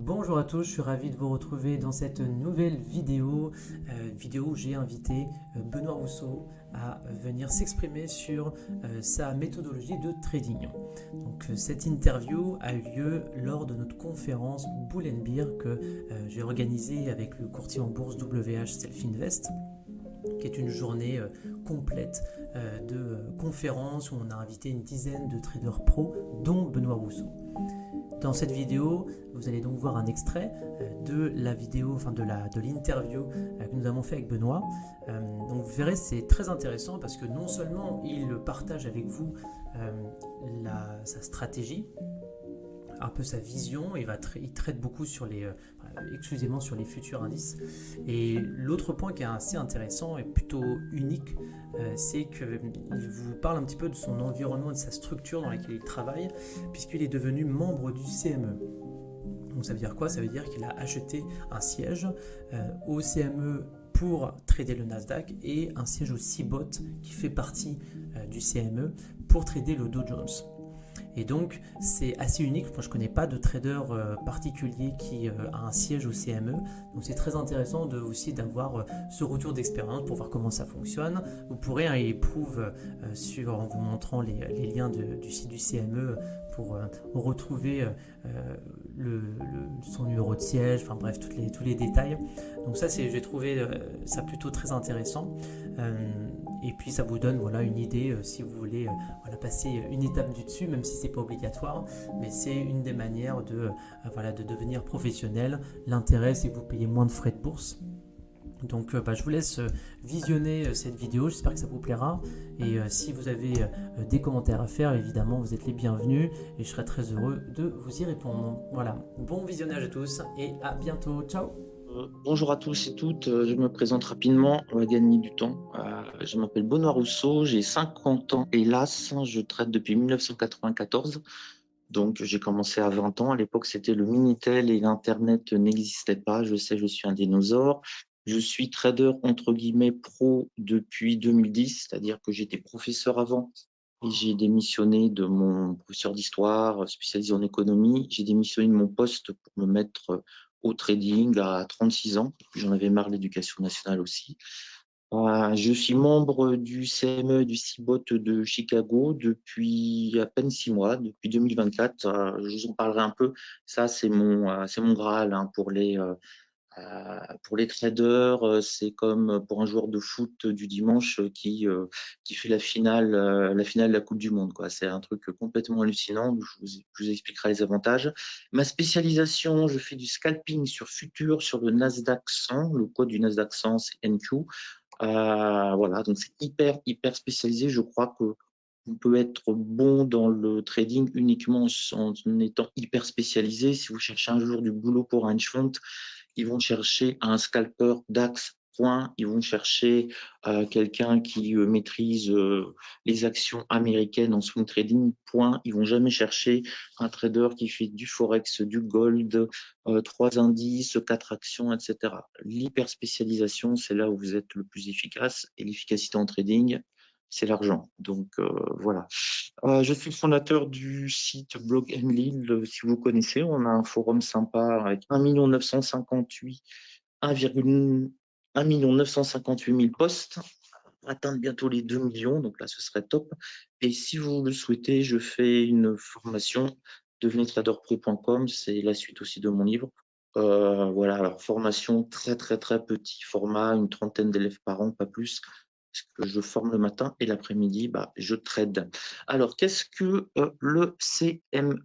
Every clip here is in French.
Bonjour à tous, je suis ravi de vous retrouver dans cette nouvelle vidéo où j'ai invité Benoît Rousseau à venir s'exprimer sur sa méthodologie de trading. Donc cette interview a eu lieu lors de notre conférence Bull and Bear que j'ai organisée avec le courtier en bourse WH Self Invest, qui est une journée complète de conférences où on a invité une dizaine de traders pros, dont Benoît Rousseau. Dans cette vidéo, vous allez donc voir un extrait de la vidéo, enfin de l'interview que nous avons fait avec Benoît. Donc vous verrez, c'est très intéressant parce que non seulement il partage avec vous sa stratégie, un peu sa vision, il traite beaucoup exclusivement sur les futurs indices. Et l'autre point qui est assez intéressant et plutôt unique, c'est qu'il vous parle un petit peu de son environnement, de sa structure dans laquelle il travaille, puisqu'il est devenu membre du CME. Donc ça veut dire quoi? Ça veut dire qu'il a acheté un siège au CME pour trader le Nasdaq et un siège au CBOT qui fait partie du CME pour trader le Dow Jones. Et donc, c'est assez unique. Moi, je ne connais pas de trader particulier qui a un siège au CME. Donc, c'est très intéressant aussi d'avoir ce retour d'expérience pour voir comment ça fonctionne. Vous pourrez, il prouve en vous montrant les liens du site du CME pour retrouver son numéro de siège, enfin bref, tous les détails. Donc ça, j'ai trouvé ça plutôt très intéressant. Et puis ça vous donne une idée si vous voulez passer une étape du dessus, même si c'est pas obligatoire, mais c'est une des manières de devenir professionnel. L'intérêt, c'est que vous payez moins de frais de bourse. Donc je vous laisse visionner cette vidéo, j'espère que ça vous plaira. Et si vous avez des commentaires à faire, évidemment, vous êtes les bienvenus et je serai très heureux de vous y répondre. Voilà, bon visionnage à tous et à bientôt. Ciao! Bonjour à tous et toutes, je me présente rapidement, on va gagner du temps. Je m'appelle Benoît Rousseau, j'ai 50 ans, hélas, je trade depuis 1994, donc j'ai commencé à 20 ans. À l'époque, c'était le Minitel et l'Internet n'existait pas, je sais, je suis un dinosaure. Je suis trader entre guillemets pro depuis 2010, c'est-à-dire que j'étais professeur avant et j'ai démissionné de mon professeur d'histoire spécialisé en économie. J'ai démissionné de mon poste pour me mettre au trading à 36 ans. J'en avais marre de l'éducation nationale aussi. Je suis membre du CME et du CBOT de Chicago depuis à peine 6 mois, depuis 2024. Je vous en parlerai un peu. Ça, c'est mon Graal hein, pour les traders. C'est comme pour un joueur de foot du dimanche qui fait la finale de la Coupe du Monde, quoi. C'est un truc complètement hallucinant. Je vous expliquerai les avantages. Ma spécialisation, je fais du scalping sur futur, sur le Nasdaq 100. Le code du Nasdaq 100, c'est NQ. Voilà, donc c'est hyper spécialisé. Je crois que on peut être bon dans le trading uniquement en étant hyper spécialisé. Si vous cherchez un jour du boulot pour un hedge fund, ils vont chercher un scalper DAX, point. Ils vont chercher quelqu'un qui maîtrise les actions américaines en swing trading, point. Ils vont jamais chercher un trader qui fait du forex, du gold, 3 indices, 4 actions, etc. L'hyper spécialisation, c'est là où vous êtes le plus efficace, et l'efficacité en trading, c'est l'argent. Donc voilà. Je suis le fondateur du site Blog Enlil, si vous connaissez. On a un forum sympa avec 1 958 000 posts, atteindre bientôt les 2 millions, donc là ce serait top. Et si vous le souhaitez, je fais une formation, deveneztraderpro.com, c'est la suite aussi de mon livre. Voilà, alors formation très petit format, une trentaine d'élèves par an, pas plus, parce que je forme le matin et l'après-midi, je trade. Alors, qu'est-ce que le CME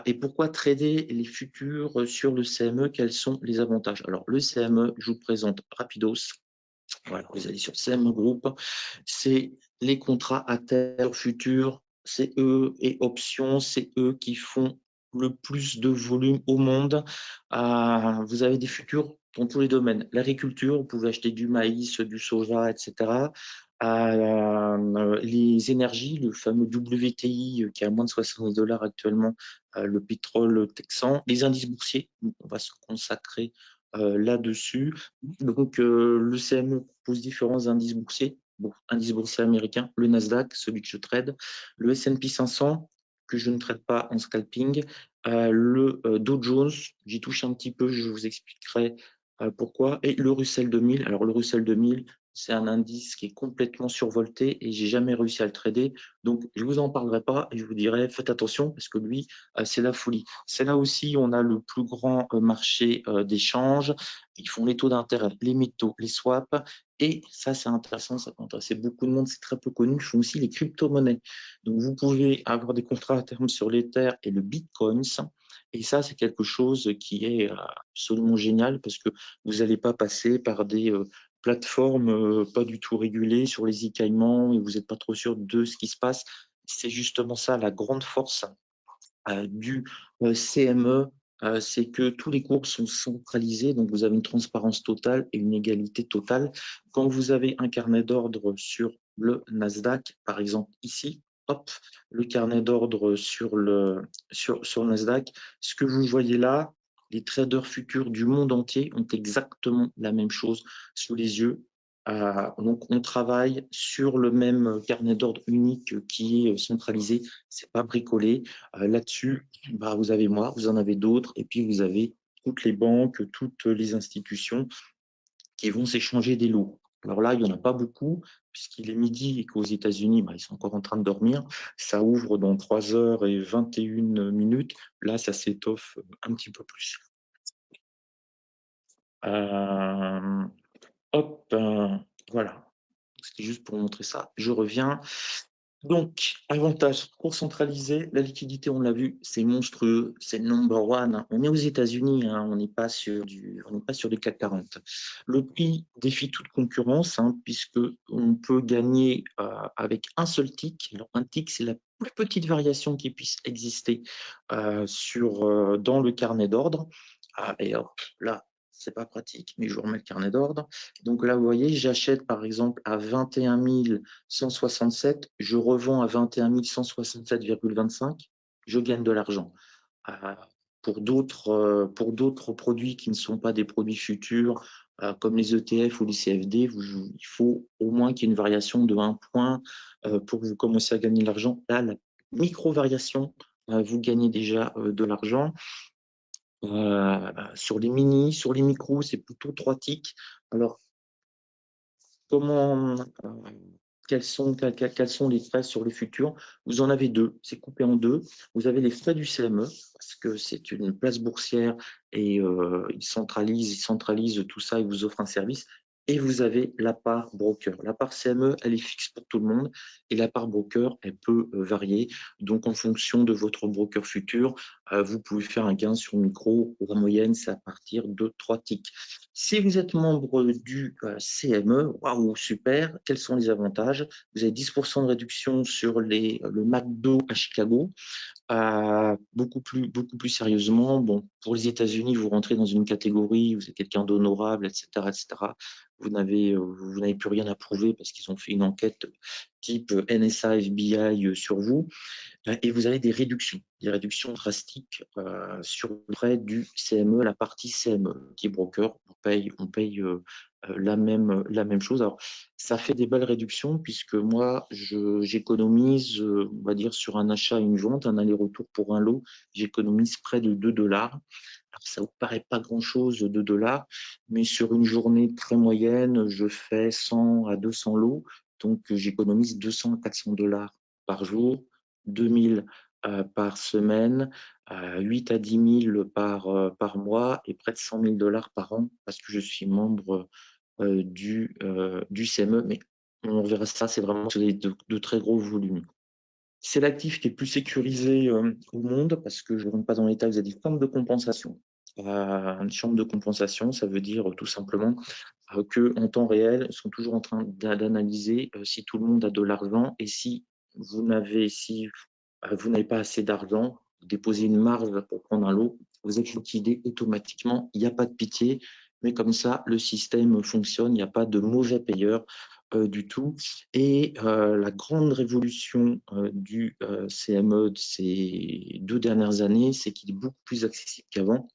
et pourquoi trader les futurs sur le CME? Quels sont les avantages? Alors, le CME, je vous présente rapidos. Voilà, vous allez sur CME Group, c'est les contrats à terme futur, c'est eux et options, c'est eux qui font le plus de volume au monde. Vous avez des futurs dans tous les domaines. L'agriculture, vous pouvez acheter du maïs, du soja, etc. Les énergies, le fameux WTI qui est à moins de 70 dollars actuellement, le pétrole texan, les indices boursiers, on va se consacrer là-dessus. Donc, le CME propose différents indices boursiers. Bon, indice boursier américain, le Nasdaq, celui que je trade, le S&P 500, que je ne trade pas en scalping, le Dow Jones, j'y touche un petit peu, je vous expliquerai pourquoi. Et le Russell 2000. Alors, le Russell 2000, c'est un indice qui est complètement survolté et j'ai jamais réussi à le trader. Donc, je vous en parlerai pas et je vous dirai, faites attention parce que lui, c'est la folie. C'est là aussi, on a le plus grand marché d'échange. Ils font les taux d'intérêt, les métaux, les swaps. Et ça, c'est intéressant, ça peut intéresser beaucoup de monde, c'est très peu connu. Ils font aussi les crypto-monnaies. Donc, vous pouvez avoir des contrats à terme sur l'Ether et le Bitcoin. Et ça, c'est quelque chose qui est absolument génial parce que vous n'allez pas passer par des plateformes pas du tout régulées sur les e-caïmans et vous n'êtes pas trop sûr de ce qui se passe. C'est justement ça la grande force du CME, c'est que tous les cours sont centralisés, donc vous avez une transparence totale et une égalité totale. Quand vous avez un carnet d'ordre sur le Nasdaq, par exemple ici, hop, le carnet d'ordre sur le Nasdaq, ce que vous voyez là, les traders futurs du monde entier ont exactement la même chose sous les yeux. Donc, on travaille sur le même carnet d'ordre unique qui est centralisé, c'est pas bricolé. Là-dessus, bah, vous avez moi, vous en avez d'autres, et puis vous avez toutes les banques, toutes les institutions qui vont s'échanger des lots. Alors là, il n'y en a pas beaucoup, puisqu'il est midi et qu'aux États-Unis, bah, ils sont encore en train de dormir. Ça ouvre dans 3h21. Là, ça s'étoffe un petit peu plus. Hop, voilà. C'était juste pour montrer ça. Je reviens. Donc, avantage, cours centralisé, la liquidité, on l'a vu, c'est monstrueux, c'est le number one. On est aux États-Unis, hein, on n'est pas sur du CAC 40. Le prix défie toute concurrence, hein, puisque on peut gagner avec un seul tick. Alors, un tick, c'est la plus petite variation qui puisse exister dans le carnet d'ordre. Et hop, là, c'est pas pratique, mais je vous remets le carnet d'ordre. Donc là, vous voyez, j'achète par exemple à 21 167, je revends à 21 167,25, je gagne de l'argent. Pour d'autres produits qui ne sont pas des produits futurs, comme les ETF ou les CFD, il faut au moins qu'il y ait une variation de 1 point pour que vous commenciez à gagner de l'argent. Là, la micro-variation, vous gagnez déjà de l'argent. Sur les mini, sur les micros, c'est plutôt 3 ticks. Alors, quels sont les frais sur le futur? Vous en avez deux, c'est coupé en deux. Vous avez les frais du CME, parce que c'est une place boursière et ils centralisent tout ça, ils vous offrent un service. Et vous avez la part broker. La part CME, elle est fixe pour tout le monde et la part broker, elle peut varier. Donc, en fonction de votre broker futur, vous pouvez faire un gain sur micro. La moyenne, c'est à partir de 3 ticks. Si vous êtes membre du CME, waouh, super, quels sont les avantages? Vous avez 10% de réduction sur le McDo à Chicago. Beaucoup plus sérieusement, bon, pour les États-Unis, vous rentrez dans une catégorie, vous êtes quelqu'un d'honorable, etc., etc. Vous n'avez plus rien à prouver parce qu'ils ont fait une enquête type NSA, FBI sur vous. Et vous avez des réductions drastiques sur le prêt du CME, la partie CME, qui est broker. On paye la même chose. Alors, ça fait des belles réductions puisque moi, j'économise, on va dire, sur un achat et une vente, un aller-retour pour un lot, j'économise près de 2 $. Alors, ça ne vous paraît pas grand-chose, 2 $, mais sur une journée très moyenne, je fais 100 à 200 lots, donc j'économise 200 à 400 $ par jour, 2000 par semaine, 8 à 10 000 par mois et près de 100 000 $ par an parce que je suis membre du CME. Mais on verra ça, c'est vraiment sur de très gros volumes. C'est l'actif qui est plus sécurisé au monde parce que je ne rentre pas dans les détails, vous avez des chambres de compensation. Une chambre de compensation, ça veut dire tout simplement qu'en temps réel, ils sont toujours en train d'analyser si tout le monde a de l'argent et si vous n'avez pas assez d'argent, vous déposez une marge pour prendre un lot, vous êtes liquidé automatiquement, il n'y a pas de pitié, mais comme ça, le système fonctionne, il n'y a pas de mauvais payeurs du tout. Et la grande révolution du CME de ces 2 dernières années, c'est qu'il est beaucoup plus accessible qu'avant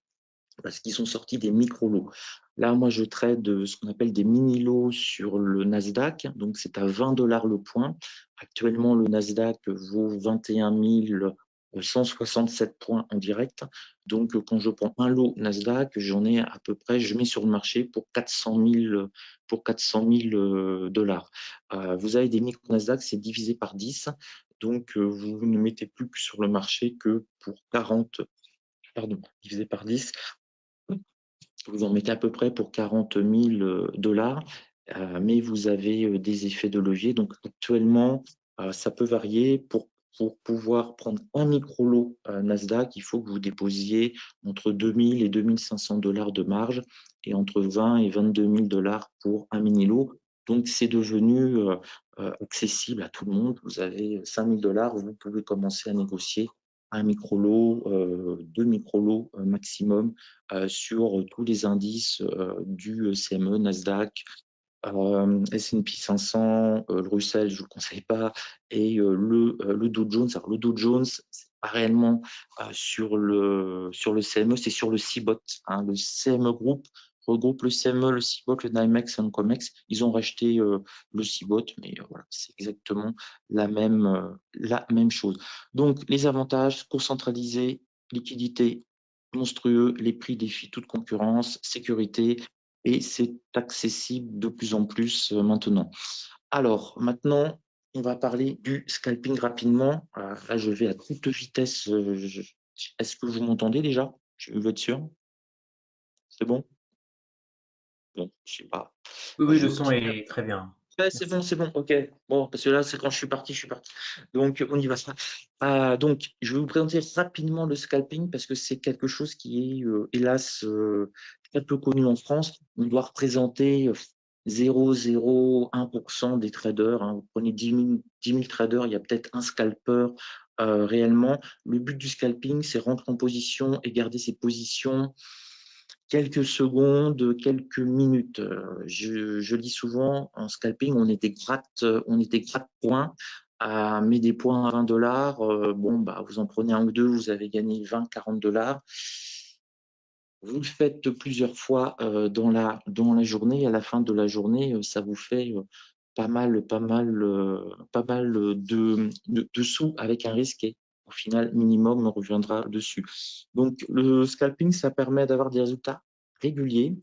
parce qu'ils sont sortis des micro-lots. Là, moi, je trade ce qu'on appelle des mini-lots sur le Nasdaq. Donc, c'est à 20 $ le point. Actuellement, le Nasdaq vaut 21 167 points en direct. Donc, quand je prends un lot Nasdaq, j'en ai à peu près, je mets sur le marché pour 400 000, dollars. Vous avez des micro Nasdaq, c'est divisé par 10. Donc, vous ne mettez plus sur le marché que pour 40, pardon, divisé par 10. Vous en mettez à peu près pour 40 000 dollars, mais vous avez des effets de levier. Donc, actuellement, ça peut varier. Pour pouvoir prendre un micro-lot Nasdaq, il faut que vous déposiez entre 2 000 et 2 500 dollars de marge et entre 20 et 22 000 dollars pour un mini-lot. Donc, c'est devenu accessible à tout le monde. Vous avez 5 000 dollars, vous pouvez commencer à négocier un micro-lot, 2 micro-lots maximum sur tous les indices du CME, Nasdaq, S&P 500, le Russell, je ne vous le conseille pas, et le Dow Jones. Alors, le Dow Jones, c'est pas réellement sur le CME, c'est sur le CBOT. Hein. Le CME Group regroupe le CME, le CBOT, le NYMEX et le COMEX. Ils ont racheté le CBOT, mais voilà, c'est exactement la même chose. Donc, les avantages, cours centralisé, liquidité monstrueux, les prix défient toute concurrence, sécurité, et c'est accessible de plus en plus maintenant. Alors, maintenant, on va parler du scalping rapidement. Là, je vais à toute vitesse. Est-ce que vous m'entendez déjà? Je veux être sûr. C'est bon? Bon, je sais pas. Oui, oui, Je le vais son continuer. est très bien. Ouais, Merci. c'est bon, ok. Bon, parce que là, c'est quand je suis parti, je suis parti. Donc, on y va. Donc, je vais vous présenter rapidement le scalping parce que c'est quelque chose qui est, hélas, très peu connu en France. On doit représenter 0,01% des traders. Hein. Vous prenez 10 000 traders, il y a peut-être un scalper réellement. Le but du scalping, c'est rentrer en position et garder ses positions quelques secondes, quelques minutes. Je dis souvent, en scalping, on est des gratte-points, mais des points à 20 dollars. Bon, bah, vous en prenez un ou deux, vous avez gagné 20, 40 dollars. Vous le faites plusieurs fois dans la journée. À la fin de la journée, ça vous fait pas mal de sous avec un risque et au final, minimum, on reviendra dessus. Donc, le scalping, ça permet d'avoir des résultats réguliers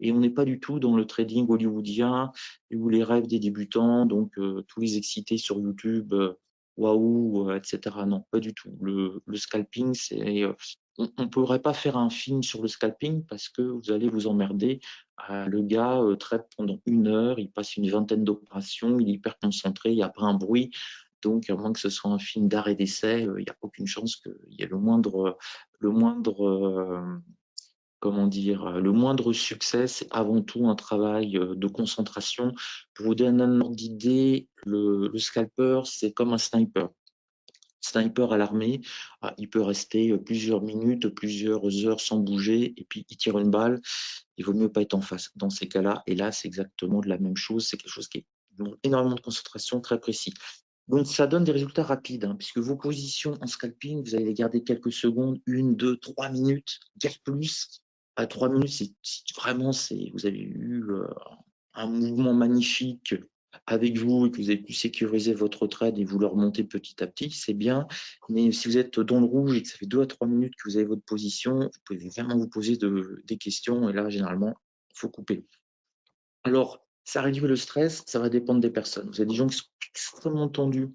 et on n'est pas du tout dans le trading hollywoodien ou les rêves des débutants, donc tous les excités sur YouTube, waouh, etc. Non, pas du tout. Le scalping, c'est on ne pourrait pas faire un film sur le scalping parce que vous allez vous emmerder. Le gars traite pendant 1 heure, il passe une vingtaine d'opérations, il est hyper concentré, il n'y a pas un bruit. Donc, à moins que ce soit un film d'art et d'essai, il n'y a aucune chance qu'il y ait le moindre succès. C'est avant tout un travail de concentration. Pour vous donner un ordre d'idée, le scalper, c'est comme un sniper. Sniper à l'armée, il peut rester plusieurs minutes, plusieurs heures sans bouger, et puis il tire une balle. Il vaut mieux pas être en face dans ces cas-là. Et là, c'est exactement de la même chose. C'est quelque chose qui demande énormément de concentration, très précis. Donc, ça donne des résultats rapides, hein, puisque vos positions en scalping, vous allez les garder quelques secondes, 1, 2, 3 minutes, guère plus. À 3 minutes, vraiment, vous avez eu un mouvement magnifique avec vous et que vous avez pu sécuriser votre trade et vous le remonter petit à petit, c'est bien. Mais si vous êtes dans le rouge et que ça fait 2 à 3 minutes que vous avez votre position, vous pouvez vraiment vous poser des questions et là, généralement, il faut couper. Alors, ça réduit le stress, ça va dépendre des personnes. Vous avez des gens qui sont extrêmement tendus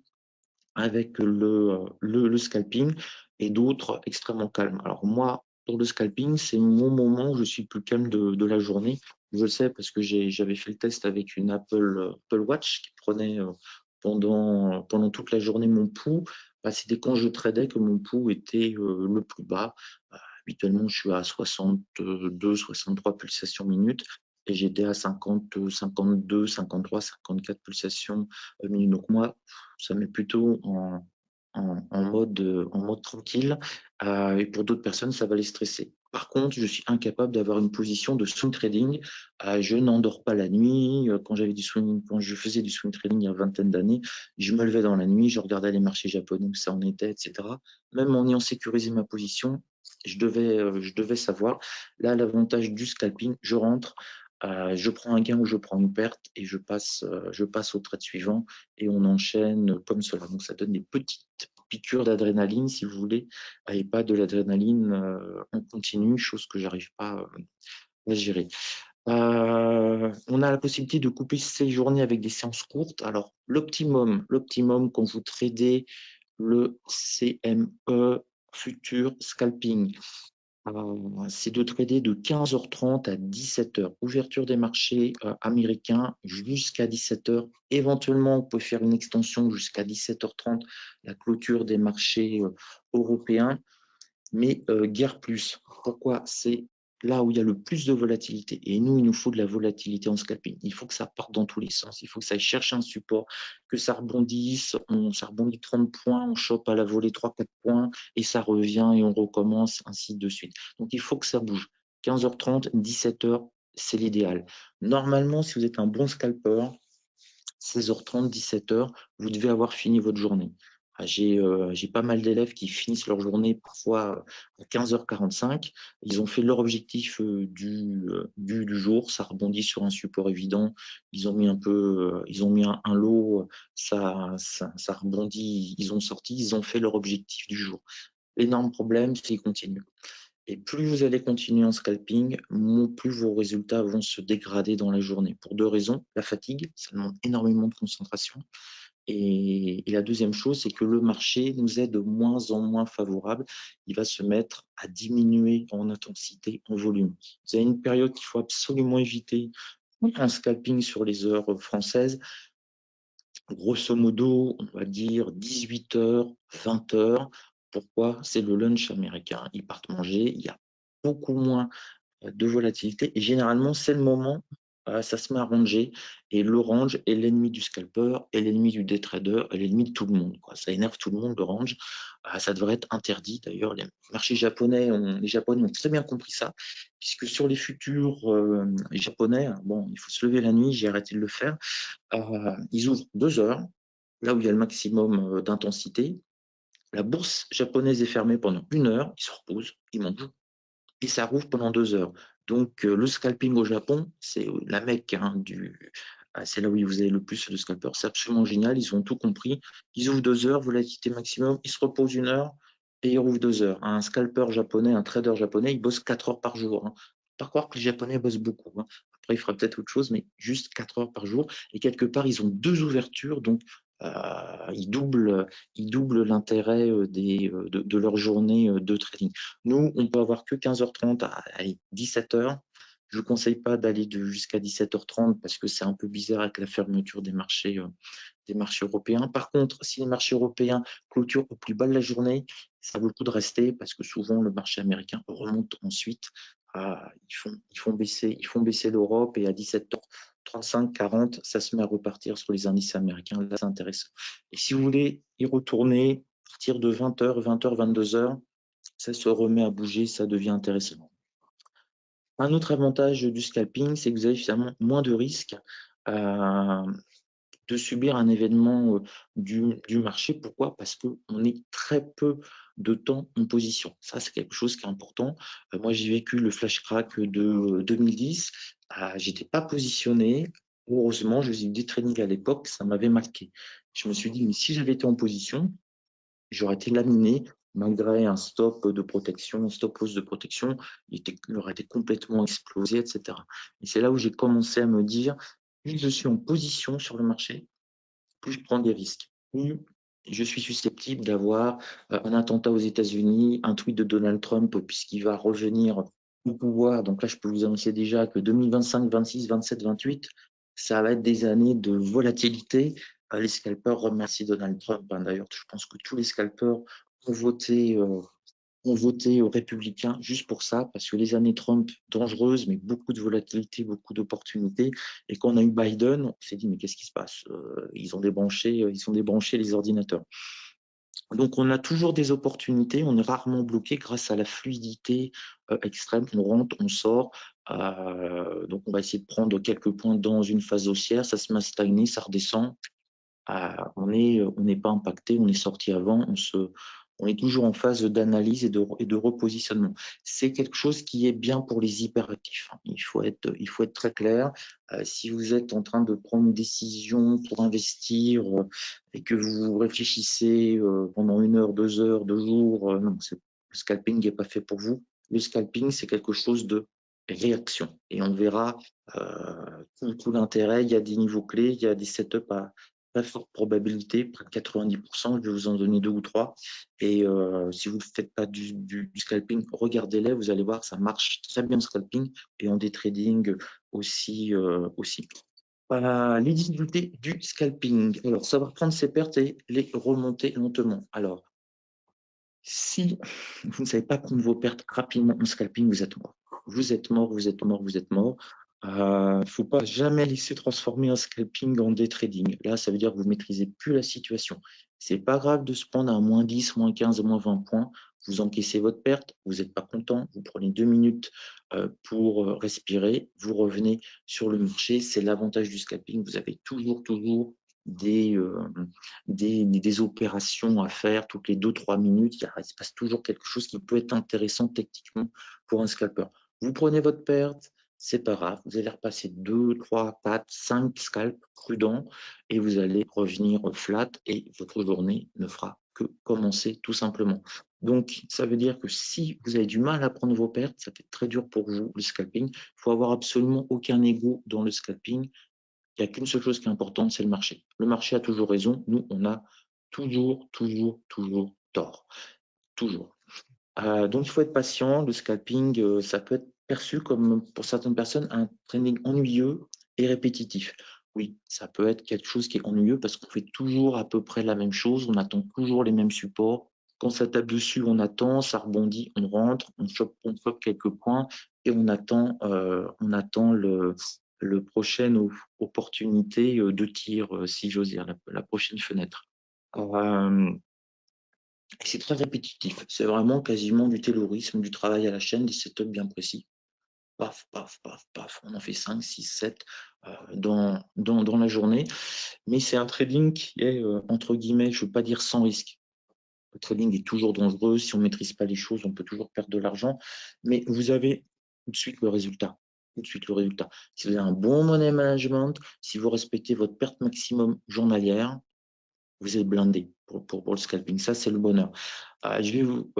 avec le scalping et d'autres extrêmement calmes. Alors moi, pour le scalping, c'est mon moment où je suis le plus calme de la journée. Je le sais parce que j'avais fait le test avec une Apple Watch qui prenait pendant toute la journée mon pouls. Bah, c'était quand je tradais que mon pouls était le plus bas. Habituellement, je suis à 62, 63 pulsations minutes et j'étais à 50, 52, 53, 54 pulsations minutes. Donc moi, ça met plutôt en mode tranquille. Et pour d'autres personnes, ça va les stresser. Par contre, je suis incapable d'avoir une position de swing trading. Je n'endors pas la nuit. Quand je faisais du swing trading il y a une vingtaine d'années, je me levais dans la nuit, je regardais les marchés japonais où ça en était, etc. Même en ayant sécurisé ma position, je devais savoir. Là, l'avantage du scalping, je rentre, je prends un gain ou je prends une perte et je passe au trade suivant et on enchaîne comme cela. Donc, ça donne des petites piqûre d'adrénaline, si vous voulez, et pas de l'adrénaline en continu, chose que j'arrive pas à gérer. On a la possibilité de couper ces journées avec des séances courtes. Alors, l'optimum quand vous tradez le CME Future Scalping, c'est de trader de 15h30 à 17h. Ouverture des marchés américains jusqu'à 17h. Éventuellement, vous pouvez faire une extension jusqu'à 17h30, la clôture des marchés européens, mais guère plus. Pourquoi? C'est là où il y a le plus de volatilité. Et nous, il nous faut de la volatilité en scalping. Il faut que ça parte dans tous les sens. Il faut que ça aille chercher un support, que ça rebondisse. Ça rebondit 30 points, on chope à la volée 3-4 points et ça revient et on recommence, ainsi de suite. Donc, il faut que ça bouge. 15h30, 17h, c'est l'idéal. Normalement, si vous êtes un bon scalper, 16h30, 17h, vous devez avoir fini votre journée. J'ai pas mal d'élèves qui finissent leur journée parfois à 15h45. Ils ont fait leur objectif du jour. Ça rebondit sur un support évident. Ils ont mis un lot. Ça rebondit. Ils ont sorti. Ils ont fait leur objectif du jour. L'énorme problème, c'est qu'ils continuent. Et plus vous allez continuer en scalping, plus vos résultats vont se dégrader dans la journée. Pour deux raisons. La fatigue, ça demande énormément de concentration. Et la deuxième chose, c'est que le marché nous est de moins en moins favorable. Il va se mettre à diminuer en intensité, en volume. Vous avez une période qu'il faut absolument éviter en scalping sur les heures françaises. Grosso modo, on va dire 18h, 20h. Pourquoi? C'est le lunch américain. Ils partent manger, il y a beaucoup moins de volatilité. Et généralement, c'est le moment, ça se met à ranger. Et le range est l'ennemi du scalper, est l'ennemi du day trader, est l'ennemi de tout le monde, quoi. Ça énerve tout le monde, le range. Ça devrait être interdit. D'ailleurs, les marchés japonais, les Japonais ont très bien compris ça, puisque sur les futurs japonais, bon, il faut se lever la nuit, j'ai arrêté de le faire. Ils ouvrent 2 heures, là où il y a le maximum d'intensité. La bourse japonaise est fermée pendant 1 heure, ils se reposent, ils mangent, et ça rouvre pendant 2 heures. Donc, le scalping au Japon, c'est la Mecque c'est là où vous avez le plus de scalpers. C'est absolument génial, ils ont tout compris. Ils ouvrent 2 heures, volatilité maximum, ils se reposent 1 heure et ils rouvrent 2 heures. Un scalper japonais, un trader japonais, il bosse 4 heures par jour. Pas croire que les Japonais bossent beaucoup. Après, il fera peut-être autre chose, mais juste 4 heures par jour. Et quelque part, ils ont 2 ouvertures, donc ils doublent l'intérêt de leur journée de trading. Nous, on peut avoir que 15h30 à 17h. Je ne conseille pas d'aller jusqu'à 17h30 parce que c'est un peu bizarre avec la fermeture des marchés européens. Par contre, si les marchés européens clôturent au plus bas de la journée, ça vaut le coup de rester parce que souvent le marché américain remonte ensuite. Ils font baisser l'Europe et à 17h35, 40, ça se met à repartir sur les indices américains. Là, c'est intéressant. Et si vous voulez y retourner, à partir de 20h, 22h, ça se remet à bouger, ça devient intéressant. Un autre avantage du scalping, c'est que vous avez finalement moins de risques de subir un événement du marché. Pourquoi? Parce qu'on est très peu de temps en position. Ça, c'est quelque chose qui est important. Moi, j'ai vécu le flash crack de 2010. J'étais pas positionné. Heureusement, je faisais du trading à l'époque, ça m'avait marqué. Je me suis dit, mais si j'avais été en position, j'aurais été laminé malgré un stop de protection, un stop loss de protection, il aurait été complètement explosé, etc. Et c'est là où j'ai commencé à me dire, plus je suis en position sur le marché, plus je prends des risques. Plus je suis susceptible d'avoir un attentat aux États-Unis, un tweet de Donald Trump, puisqu'il va revenir au pouvoir. Donc là, je peux vous annoncer déjà que 2025, 26, 27, 28, ça va être des années de volatilité. Les scalpers remercient Donald Trump. D'ailleurs, je pense que tous les scalpers ont voté aux républicains juste pour ça, parce que les années Trump, dangereuses, mais beaucoup de volatilité, beaucoup d'opportunités. Et quand on a eu Biden, on s'est dit, mais qu'est-ce qui se passe? Ils ont débranché les ordinateurs. Donc, on a toujours des opportunités, on est rarement bloqué grâce à la fluidité extrême. On rentre, on sort. Donc, on va essayer de prendre quelques points dans une phase haussière, ça se met à stagner, ça redescend. On n'est pas impacté, on est sorti avant, On est toujours en phase d'analyse et de repositionnement. C'est quelque chose qui est bien pour les hyperactifs. Il faut être très clair. Si vous êtes en train de prendre une décision pour investir et que vous réfléchissez pendant 1 heure, 2 heures, 2 jours, non, le scalping n'est pas fait pour vous. Le scalping, c'est quelque chose de réaction. Et on verra tout l'intérêt. Il y a des niveaux clés, il y a des setups à très forte probabilité, près de 90%, je vais vous en donner 2 ou 3. Et si vous ne faites pas du scalping, regardez-les, vous allez voir, ça marche très bien le scalping et en day trading aussi. Les difficultés du scalping. Alors, savoir prendre ses pertes et les remonter lentement. Alors, si vous ne savez pas prendre vos pertes rapidement en scalping, vous êtes mort. Vous êtes mort, vous êtes mort, vous êtes mort. Faut pas jamais laisser transformer un scalping en day trading. Là, ça veut dire que vous maîtrisez plus la situation. C'est pas grave de se prendre à moins 10, moins 15, moins 20 points. Vous encaissez votre perte, vous n'êtes pas content, vous prenez 2 minutes pour respirer, vous revenez sur le marché. C'est l'avantage du scalping. Vous avez toujours des opérations à faire toutes les 2-3 minutes. Il se passe toujours quelque chose qui peut être intéressant techniquement pour un scalper. Vous prenez votre perte, c'est pas grave, vous allez repasser 2, 3, 4, 5 scalps prudents et vous allez revenir flat et votre journée ne fera que commencer tout simplement. Donc, ça veut dire que si vous avez du mal à prendre vos pertes, ça fait très dur pour vous le scalping. Il faut avoir absolument aucun ego dans le scalping. Il n'y a qu'une seule chose qui est importante, c'est le marché. Le marché a toujours raison. Nous, on a toujours tort. Toujours. Donc, il faut être patient. Le scalping, ça peut être perçu comme, pour certaines personnes, un trading ennuyeux et répétitif. Oui, ça peut être quelque chose qui est ennuyeux parce qu'on fait toujours à peu près la même chose. On attend toujours les mêmes supports. Quand ça tape dessus, on attend, ça rebondit, on rentre, on chope quelques points et on attend le prochaine opportunité de tir, si j'ose dire, la prochaine fenêtre. C'est très répétitif. C'est vraiment quasiment du taylorisme, du travail à la chaîne, des setups bien précis. Paf, paf, paf, paf. On en fait 5, 6, 7 dans la journée. Mais c'est un trading qui est, entre guillemets, je ne veux pas dire sans risque. Le trading est toujours dangereux. Si on ne maîtrise pas les choses, on peut toujours perdre de l'argent. Mais vous avez tout de suite le résultat. Tout de suite le résultat. Si vous avez un bon money management, si vous respectez votre perte maximum journalière, vous êtes blindé pour le scalping. Ça, c'est le bonheur. Je vais vous...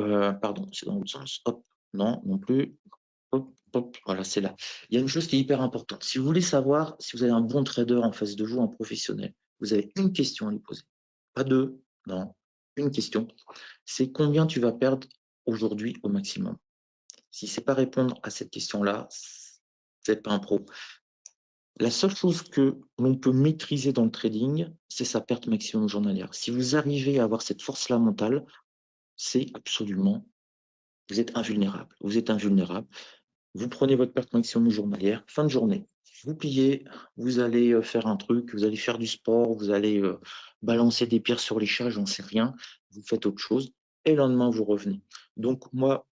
pardon, c'est dans l'autre sens. Hop, non plus. Hop, hop, voilà, c'est là. Il y a une chose qui est hyper importante. Si vous voulez savoir si vous avez un bon trader en face de vous, un professionnel, vous avez une question à lui poser. Pas deux, non, une question. C'est combien tu vas perdre aujourd'hui au maximum? Si c'est pas répondre à cette question-là, c'est pas un pro. La seule chose que l'on peut maîtriser dans le trading, c'est sa perte maximum journalière. Si vous arrivez à avoir cette force-là mentale, c'est absolument, vous êtes invulnérable. Vous êtes invulnérable. Vous prenez votre perte maximum journalière, fin de journée. Vous pliez, vous allez faire un truc, vous allez faire du sport, vous allez balancer des pierres sur les chats, j'en sais rien. Vous faites autre chose et le lendemain, vous revenez. Donc, moi,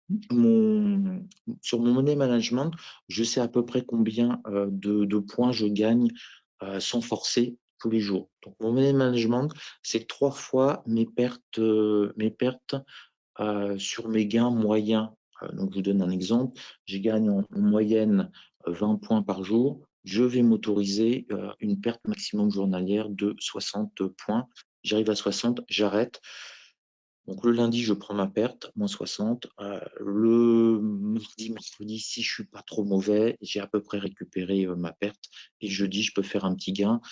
sur mon money management, je sais à peu près combien de points je gagne sans forcer tous les jours. Donc, mon money management, c'est 3 fois mes pertes sur mes gains moyens. Donc, je vous donne un exemple. Je gagne en moyenne 20 points par jour. Je vais m'autoriser une perte maximum journalière de 60 points. J'arrive à 60, j'arrête. Donc, le lundi, je prends ma perte, moins 60. Le mardi, mercredi, si je suis pas trop mauvais, j'ai à peu près récupéré ma perte. Et jeudi, je peux faire un petit gain.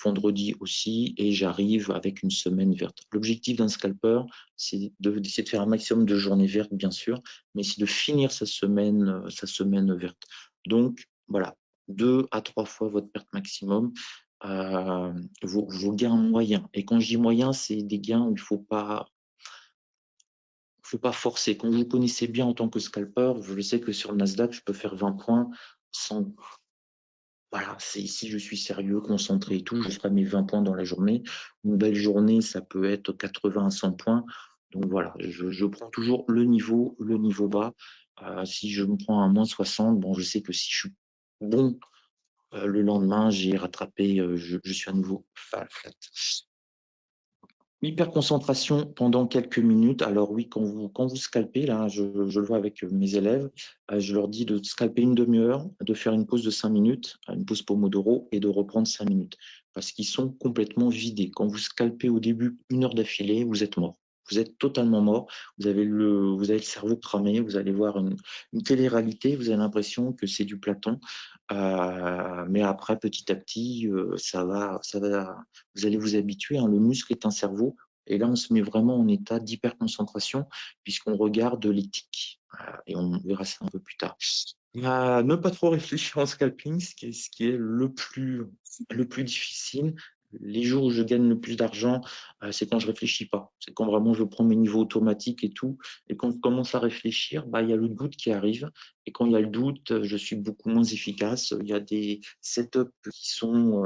Vendredi aussi, et j'arrive avec une semaine verte. L'objectif d'un scalper, c'est d'essayer de faire un maximum de journées vertes, bien sûr, mais c'est de finir sa semaine verte. Donc, voilà, 2 à 3 fois votre perte maximum. Vos gains moyens. Et quand je dis moyens, c'est des gains où il ne faut pas forcer. Quand vous connaissez bien en tant que scalper, je sais que sur le Nasdaq, je peux faire 20 points sans. Voilà, si je suis sérieux, concentré et tout, je ferai mes 20 points dans la journée. Une belle journée, ça peut être 80 à 100 points. Donc voilà, je prends toujours le niveau bas. Si je me prends à moins 60, bon, je sais que si je suis bon le lendemain, j'ai rattrapé, je suis à nouveau flat. Hyper concentration pendant quelques minutes. Alors oui, quand vous scalpez, là, je le vois avec mes élèves, je leur dis de scalper une demi-heure, de faire une pause de 5 minutes, une pause Pomodoro, et de reprendre 5 minutes. Parce qu'ils sont complètement vidés. Quand vous scalpez au début 1 heure d'affilée, vous êtes mort. Vous êtes totalement mort. Vous avez le cerveau cramé. Vous allez voir une télé-réalité. Vous avez l'impression que c'est du Platon. Mais après, petit à petit, vous allez vous habituer. Hein. Le muscle est un cerveau. Et là, on se met vraiment en état d'hyperconcentration puisqu'on regarde l'éthique. Et on verra ça un peu plus tard. Ne pas trop réfléchir en scalping, ce qui est le plus difficile. Les jours où je gagne le plus d'argent, c'est quand je réfléchis pas. C'est quand vraiment je prends mes niveaux automatiques et tout. Et quand je commence à réfléchir, il y a le doute qui arrive. Et quand il y a le doute, je suis beaucoup moins efficace. Il y a des setups qui sont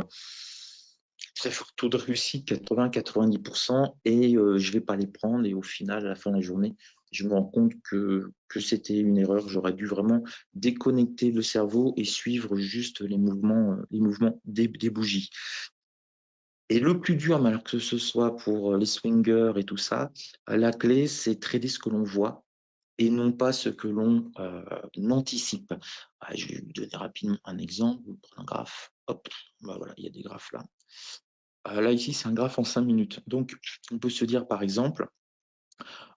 très fort taux de réussite, 80-90%, et je vais pas les prendre. Et au final, à la fin de la journée, je me rends compte que c'était une erreur. J'aurais dû vraiment déconnecter le cerveau et suivre juste les mouvements des bougies. Et le plus dur, alors que ce soit pour les swingers et tout ça, la clé, c'est trader ce que l'on voit et non pas ce que l'on anticipe. Je vais vous donner rapidement un exemple. Vous prenez un graphe. Hop, voilà, il y a des graphes là. Là, ici, c'est un graphe en 5 minutes. Donc, on peut se dire, par exemple,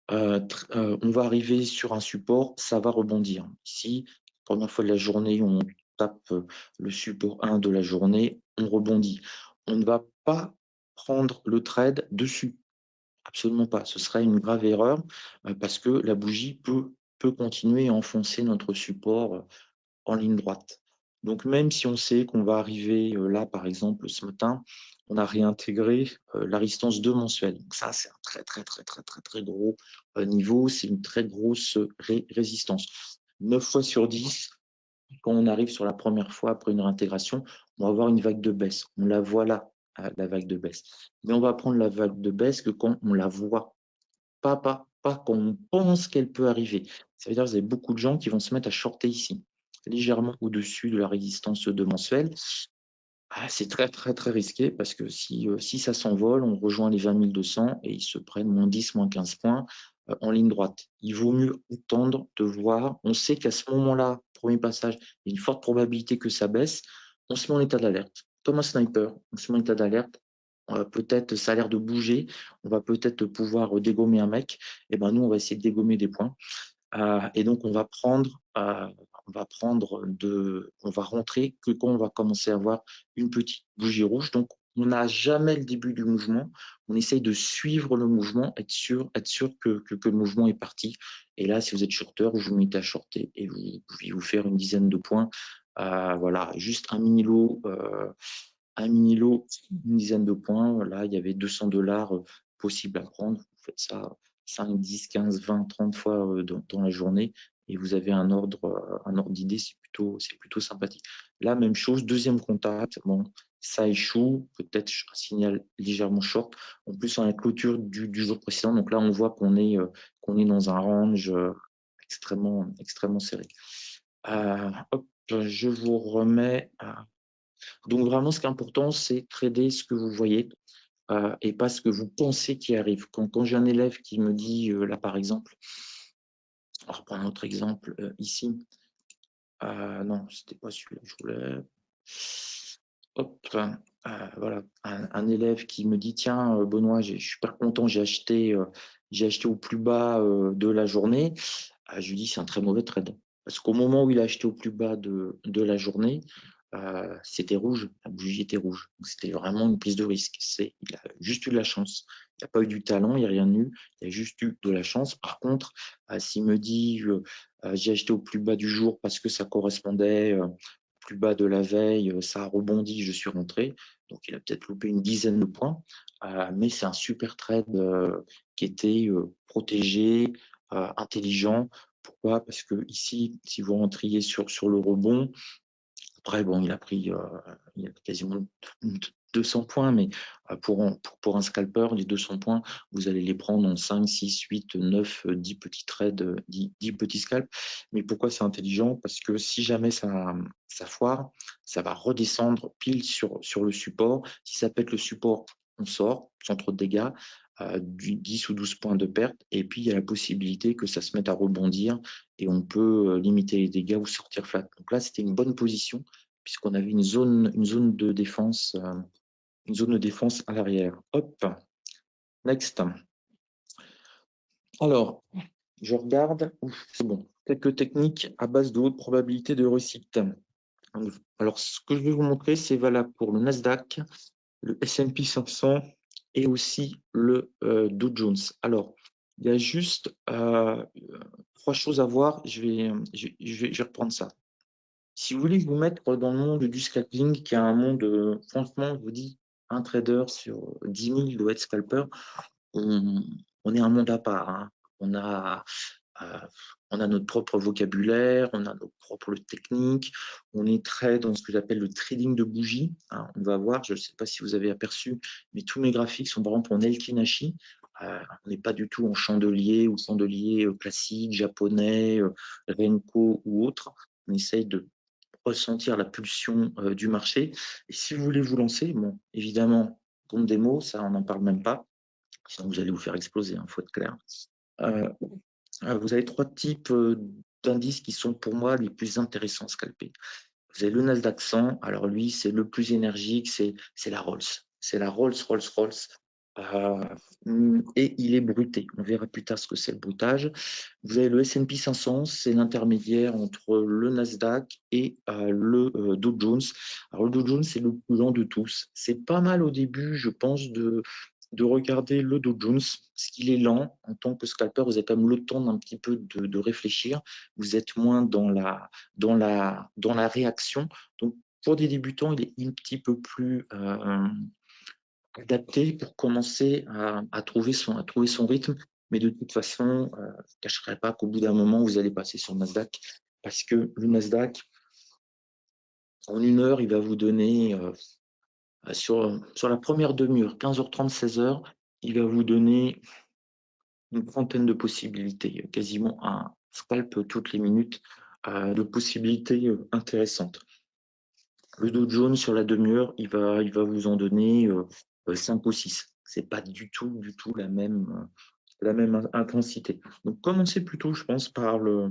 on va arriver sur un support, ça va rebondir. Ici, première fois de la journée, on tape le support 1 de la journée, on rebondit. On ne va pas prendre le trade dessus. Absolument pas. Ce serait une grave erreur parce que la bougie peut continuer à enfoncer notre support en ligne droite. Donc même si on sait qu'on va arriver là, par exemple, ce matin, on a réintégré la résistance 2 mensuelle. Donc ça, c'est un très gros niveau, c'est une très grosse résistance. 9 fois sur 10, quand on arrive sur la première fois après une réintégration, on va avoir une vague de baisse. On la voit là, la vague de baisse. Mais on va prendre la vague de baisse que quand on la voit, pas quand on pense qu'elle peut arriver. Ça veut dire que vous avez beaucoup de gens qui vont se mettre à shorter ici, légèrement au-dessus de la résistance de mensuelle. C'est très risqué parce que si ça s'envole, on rejoint les 20 200 et ils se prennent moins 10, moins 15 points en ligne droite. Il vaut mieux attendre de voir. On sait qu'à ce moment-là, premier passage, il y a une forte probabilité que ça baisse. On se met en état d'alerte. Comme un sniper, on se met en état d'alerte. Peut-être ça a l'air de bouger. On va peut-être pouvoir dégommer un mec. Et ben nous, on va essayer de dégommer des points. Et donc, on va rentrer que quand on va commencer à avoir une petite bougie rouge. Donc, on n'a jamais le début du mouvement. On essaye de suivre le mouvement, être sûr que le mouvement est parti. Et là, si vous êtes shorter, vous vous mettez à shorter et vous pouvez vous faire une dizaine de points. Voilà, juste un mini lot, une dizaine de points. Là, il y avait 200$ possible à prendre. Vous faites ça 5, 10, 15, 20, 30 fois dans la journée et vous avez un ordre d'idée, c'est plutôt sympathique. Là, même chose, deuxième contact, bon, ça échoue, peut-être un signal légèrement short. En plus, on a la clôture du jour précédent, donc là, on voit qu'on est dans un range extrêmement serré. Hop, je vous remets. Donc vraiment, ce qui est important, c'est trader ce que vous voyez et pas ce que vous pensez qui arrive. Quand j'ai un élève qui me dit, là par exemple, on reprend un autre exemple ici. Non, c'était pas celui-là que je voulais. Hop, voilà, un élève qui me dit, tiens, Benoît, je suis super content, j'ai acheté au plus bas de la journée. Je lui dis, c'est un très mauvais trade. Parce qu'au moment où il a acheté au plus bas de la journée, c'était rouge, la bougie était rouge. Donc c'était vraiment une prise de risque. Il a juste eu de la chance. Il n'y a pas eu du talent, il n'y a rien eu. Il y a juste eu de la chance. Par contre, s'il me dit j'ai acheté au plus bas du jour parce que ça correspondait au plus bas de la veille, ça a rebondi, je suis rentré. Donc il a peut-être loupé une dizaine de points. Mais c'est un super trade qui était protégé, intelligent. Pourquoi? Parce que ici, si vous rentriez sur le rebond, après, bon, il a quasiment 200 points, mais pour un scalper, les 200 points, vous allez les prendre en 5, 6, 8, 9, 10 petits trades, 10 petits scalps. Mais pourquoi c'est intelligent? Parce que si jamais ça foire, ça va redescendre pile sur le support. Si ça pète le support, on sort sans trop de dégâts. 10 ou 12 points de perte, et puis il y a la possibilité que ça se mette à rebondir et on peut limiter les dégâts ou sortir flat. Donc là, c'était une bonne position puisqu'on avait une zone de défense, à l'arrière. Hop, next. Alors, je regarde, c'est bon. Quelques techniques à base de haute probabilité de réussite. Alors, ce que je vais vous montrer, c'est valable pour le Nasdaq, le S&P 500 et aussi le Dow Jones. Alors, il y a juste 3 choses à voir. Je vais reprendre ça. Si vous voulez vous mettre dans le monde du scalping, qui est un monde, franchement, je vous dis, un trader sur 10 000 doit être scalper, on est un monde à part. Hein. Euh, on a notre propre vocabulaire, on a nos propres techniques, on est très dans ce que j'appelle le trading de bougies. Hein, on va voir, je ne sais pas si vous avez aperçu, mais tous mes graphiques sont par exemple en Elkinashi. On n'est pas du tout en chandelier ou chandelier classique, japonais, Renko ou autre. On essaye de ressentir la pulsion du marché. Et si vous voulez vous lancer, bon, évidemment, compte démo, ça, on n'en parle même pas. Sinon, vous allez vous faire exploser, il faut être clair. Vous avez 3 types d'indices qui sont pour moi les plus intéressants à scalper. Vous avez le Nasdaq 100, alors lui, c'est le plus énergique, c'est la Rolls. C'est la Rolls. Et il est bruté. On verra plus tard ce que c'est le bruitage. Vous avez le S&P 500, c'est l'intermédiaire entre le Nasdaq et le Dow Jones. Alors le Dow Jones, c'est le plus lent de tous. C'est pas mal au début, je pense, de regarder le Dow Jones, parce qu'il est lent. En tant que scalper, vous avez quand même le temps d'un petit peu de réfléchir. Vous êtes moins dans la réaction. Donc, pour des débutants, il est un petit peu plus adapté pour commencer à trouver son rythme. Mais de toute façon, je ne cacherai pas qu'au bout d'un moment, vous allez passer sur le Nasdaq, parce que le Nasdaq, en 1 heure, il va vous donner... sur la première demi-heure, 15h30, 16h, il va vous donner une trentaine de possibilités, quasiment un scalp toutes les minutes de possibilités intéressantes. Le Dow Jones sur la demi-heure, il va vous en donner 5 ou 6. C'est pas du tout la même intensité. Donc commencez plutôt, je pense, par le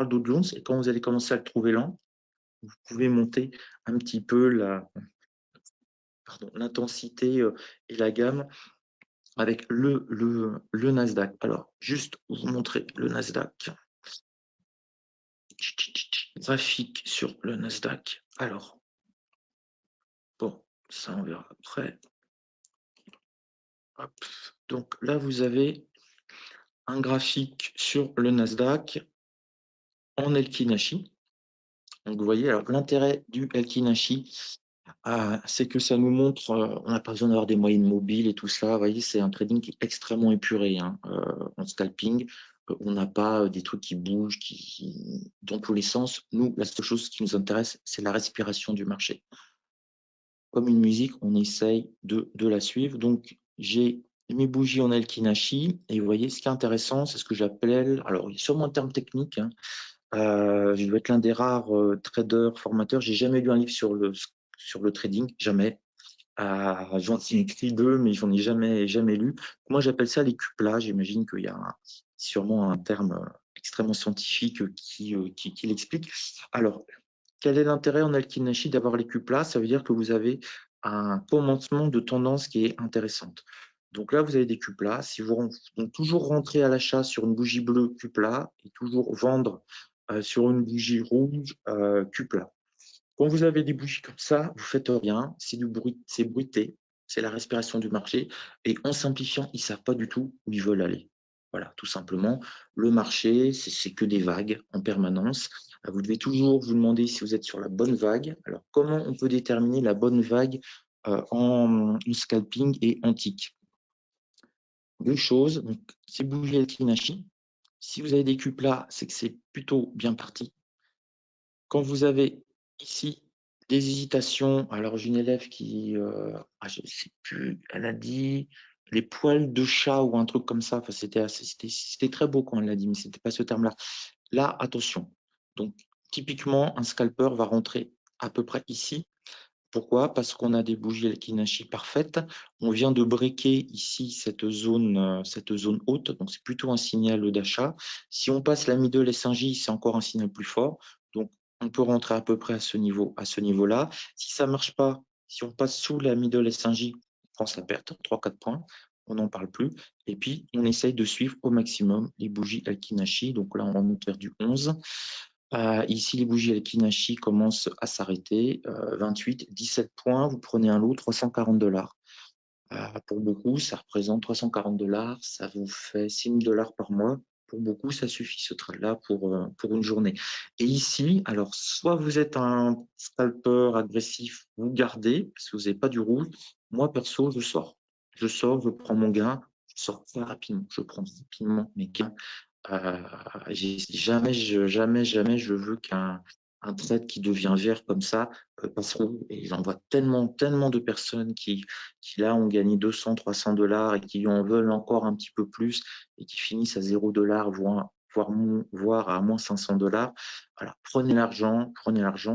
Dow Jones, et quand vous allez commencer à le trouver lent, vous pouvez monter un petit peu l'intensité et la gamme avec le Nasdaq. Alors, juste vous montrer le Nasdaq. Graphique sur le Nasdaq. Alors, bon, ça on verra après. Hop. Donc là, vous avez un graphique sur le Nasdaq en Elkinashi. Donc vous voyez, alors l'intérêt du Elkinashi, c'est que ça nous montre, on n'a pas besoin d'avoir des moyennes mobiles et tout ça. Vous voyez, c'est un trading qui est extrêmement épuré en scalping. On n'a pas des trucs qui bougent, dans tous les sens. Nous, la seule chose qui nous intéresse, c'est la respiration du marché. Comme une musique, on essaye de la suivre. Donc, j'ai mes bougies en Elkinashi. Et vous voyez, ce qui est intéressant, c'est ce que j'appelle, alors il y a sûrement un terme technique, je dois être l'un des rares traders, formateurs. J'ai jamais lu un livre sur le trading, jamais. J'en ai écrit 2, mais j'en ai jamais lu. Moi, j'appelle ça les cuplas. J'imagine qu'il y a sûrement un terme extrêmement scientifique qui l'explique. Alors, quel est l'intérêt en Elkinashi d'avoir les cuplas? Ça veut dire que vous avez un commencement de tendance qui est intéressante. Donc là, vous avez des cuplas. Si vous donc toujours rentrer à l'achat sur une bougie bleue cupla et toujours vendre sur une bougie rouge cupla. Quand vous avez des bougies comme ça, vous faites rien, c'est du bruit, c'est bruité, c'est la respiration du marché. Et en simplifiant, ils ne savent pas du tout où ils veulent aller. Voilà, tout simplement. Le marché, c'est que des vagues en permanence. Vous devez toujours vous demander si vous êtes sur la bonne vague. Alors, comment on peut déterminer la bonne vague en scalping et en tick? 2 choses. Donc, ces bougies Elkinashi, si vous avez des cuplas, c'est que c'est plutôt bien parti. Quand vous avez ici des hésitations, alors j'ai une élève qui, je ne sais plus, elle a dit les poils de chat ou un truc comme ça. Enfin, c'était très beau quand elle l'a dit, mais ce n'était pas ce terme-là. Là, attention. Donc, typiquement, un scalper va rentrer à peu près ici Pourquoi? Parce qu'on a des bougies Elkinashi parfaites. On vient de breaker ici cette zone haute, donc c'est plutôt un signal d'achat. Si on passe la middle SNJ, c'est encore un signal plus fort. Donc, on peut rentrer à peu près à ce niveau-là. Si ça ne marche pas, si on passe sous la middle SNJ, on prend sa perte, 3-4 points, on n'en parle plus. Et puis, on essaye de suivre au maximum les bougies Elkinashi. Donc là, on remonte vers du 11. Ici, les bougies Elkinashi commencent à s'arrêter. 28, 17 points, vous prenez un lot, $340. Pour beaucoup, ça représente $340, ça vous fait $6 000 par mois. Pour beaucoup, ça suffit ce trade-là pour une journée. Et ici, alors, soit vous êtes un scalper agressif, vous gardez, parce que vous n'avez pas du rouge. Moi, perso, je sors. Je sors, je prends mon gain, je sors très rapidement. Je prends rapidement mes gains. Jamais je veux qu'un trade qui devient vert comme ça passe rouge. Et j'en vois tellement de personnes qui là ont gagné $200-300 et qui en veulent encore un petit peu plus et qui finissent à $0, voire à moins $500. Voilà, prenez l'argent.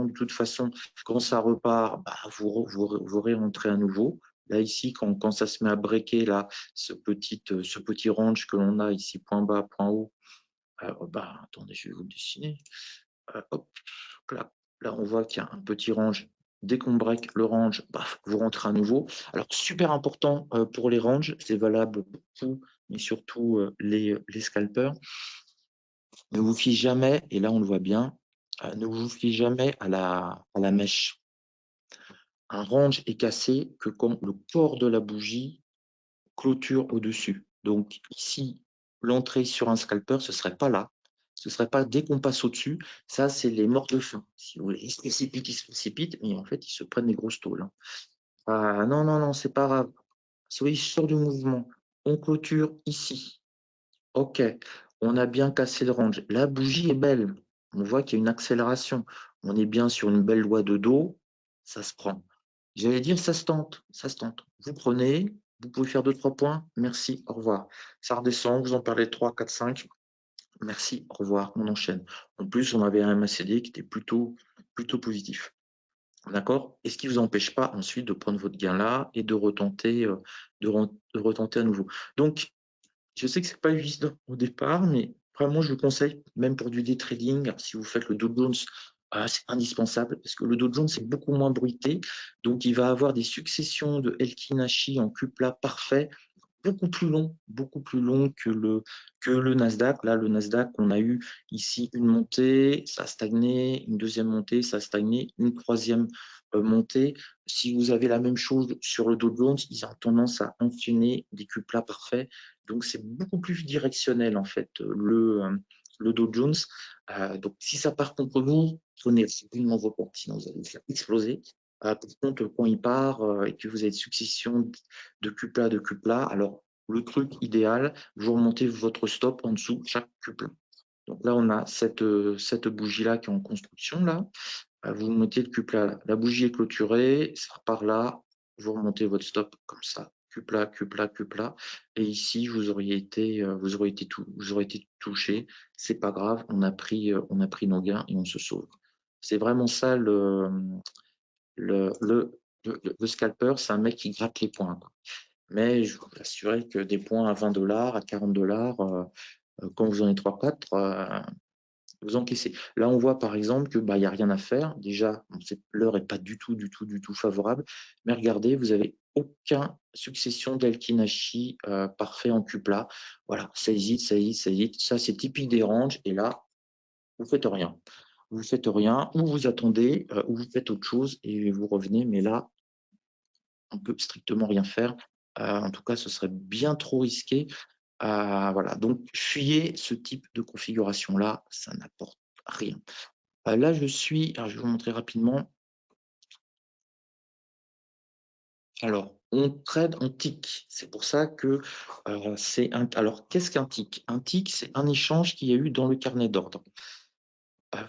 De toute façon, quand ça repart, vous réentrez à nouveau. Là, ici, quand ça se met à breaker, là, ce petit range que l'on a ici, point bas, point haut, attendez, je vais vous le dessiner. Hop, là, on voit qu'il y a un petit range. Dès qu'on break le range, vous rentrez à nouveau. Alors, super important pour les ranges, c'est valable pour tout, mais surtout les scalpers. Ne vous fiez jamais, et là on le voit bien, ne vous fiez jamais à la mèche. Un range est cassé que quand le corps de la bougie clôture au-dessus. Donc ici, l'entrée sur un scalper, ce ne serait pas là. Ce ne serait pas dès qu'on passe au-dessus. Ça, c'est les morts de faim. Si vous voulez, ils se précipitent, mais en fait, ils se prennent des grosses tôles. Non, c'est pas grave. Si vous voyez, je sors du mouvement. On clôture ici. OK. On a bien cassé le range. La bougie est belle. On voit qu'il y a une accélération. On est bien sur une belle loi de dos. Ça se prend. J'allais dire, ça se tente. Vous prenez, vous pouvez faire 2-3 points. Merci, au revoir. Ça redescend, vous en parlez 3, 4, 5. Merci, au revoir, on enchaîne. En plus, on avait un MACD qui était plutôt positif. D'accord? Et ce qui ne vous empêche pas ensuite de prendre votre gain là et de retenter, à nouveau. Donc, je sais que ce n'est pas évident au départ, mais vraiment, je vous conseille, même pour du day trading, si vous faites le Dow Jones, c'est indispensable parce que le Dow Jones, c'est beaucoup moins bruité. Donc, il va avoir des successions de Elkinashi en cupla parfait, beaucoup plus long que le Nasdaq. Là, le Nasdaq, on a eu ici une montée, ça a stagné, une deuxième montée, ça a stagné, une troisième montée. Si vous avez la même chose sur le Dow Jones, ils ont tendance à enchaîner des cuplas parfaits. Donc, c'est beaucoup plus directionnel, en fait, le Dow Jones. Donc, si ça part contre vous, prenez rapidement vos portes, sinon vous allez le faire exploser. Par contre, quand il part et que vous avez une succession de cupla, alors le truc idéal, vous remontez votre stop en dessous chaque cupla. Donc là, on a cette bougie-là qui est en construction. Là. Vous montez le cupla là. La bougie est clôturée, ça repart là, vous remontez votre stop comme ça. Cupla. Et ici, vous auriez été touché. C'est pas grave, on a pris nos gains et on se sauve. C'est vraiment ça le scalper, c'est un mec qui gratte les points. Mais je vous assurer que des points à $20, à $40, quand vous en avez 3-4, vous encaissez. Là, on voit par exemple que il n'y a rien à faire. Déjà, l'heure n'est pas du tout favorable. Mais regardez, vous n'avez aucune succession d'Elkinashi parfait en cupla. Voilà, ça hésite. Ça, c'est typique des ranges. Et là, vous ne faites rien. Vous faites rien, ou vous attendez, ou vous faites autre chose et vous revenez. Mais là, on ne peut strictement rien faire. En tout cas, ce serait bien trop risqué. Voilà, donc fuyez ce type de configuration-là, ça n'apporte rien. Là, je vais vous montrer rapidement. Alors, on trade en tick. C'est pour ça que c'est un. Alors, qu'est-ce qu'un tick? Un tick, c'est un échange qu'il y a eu dans le carnet d'ordre.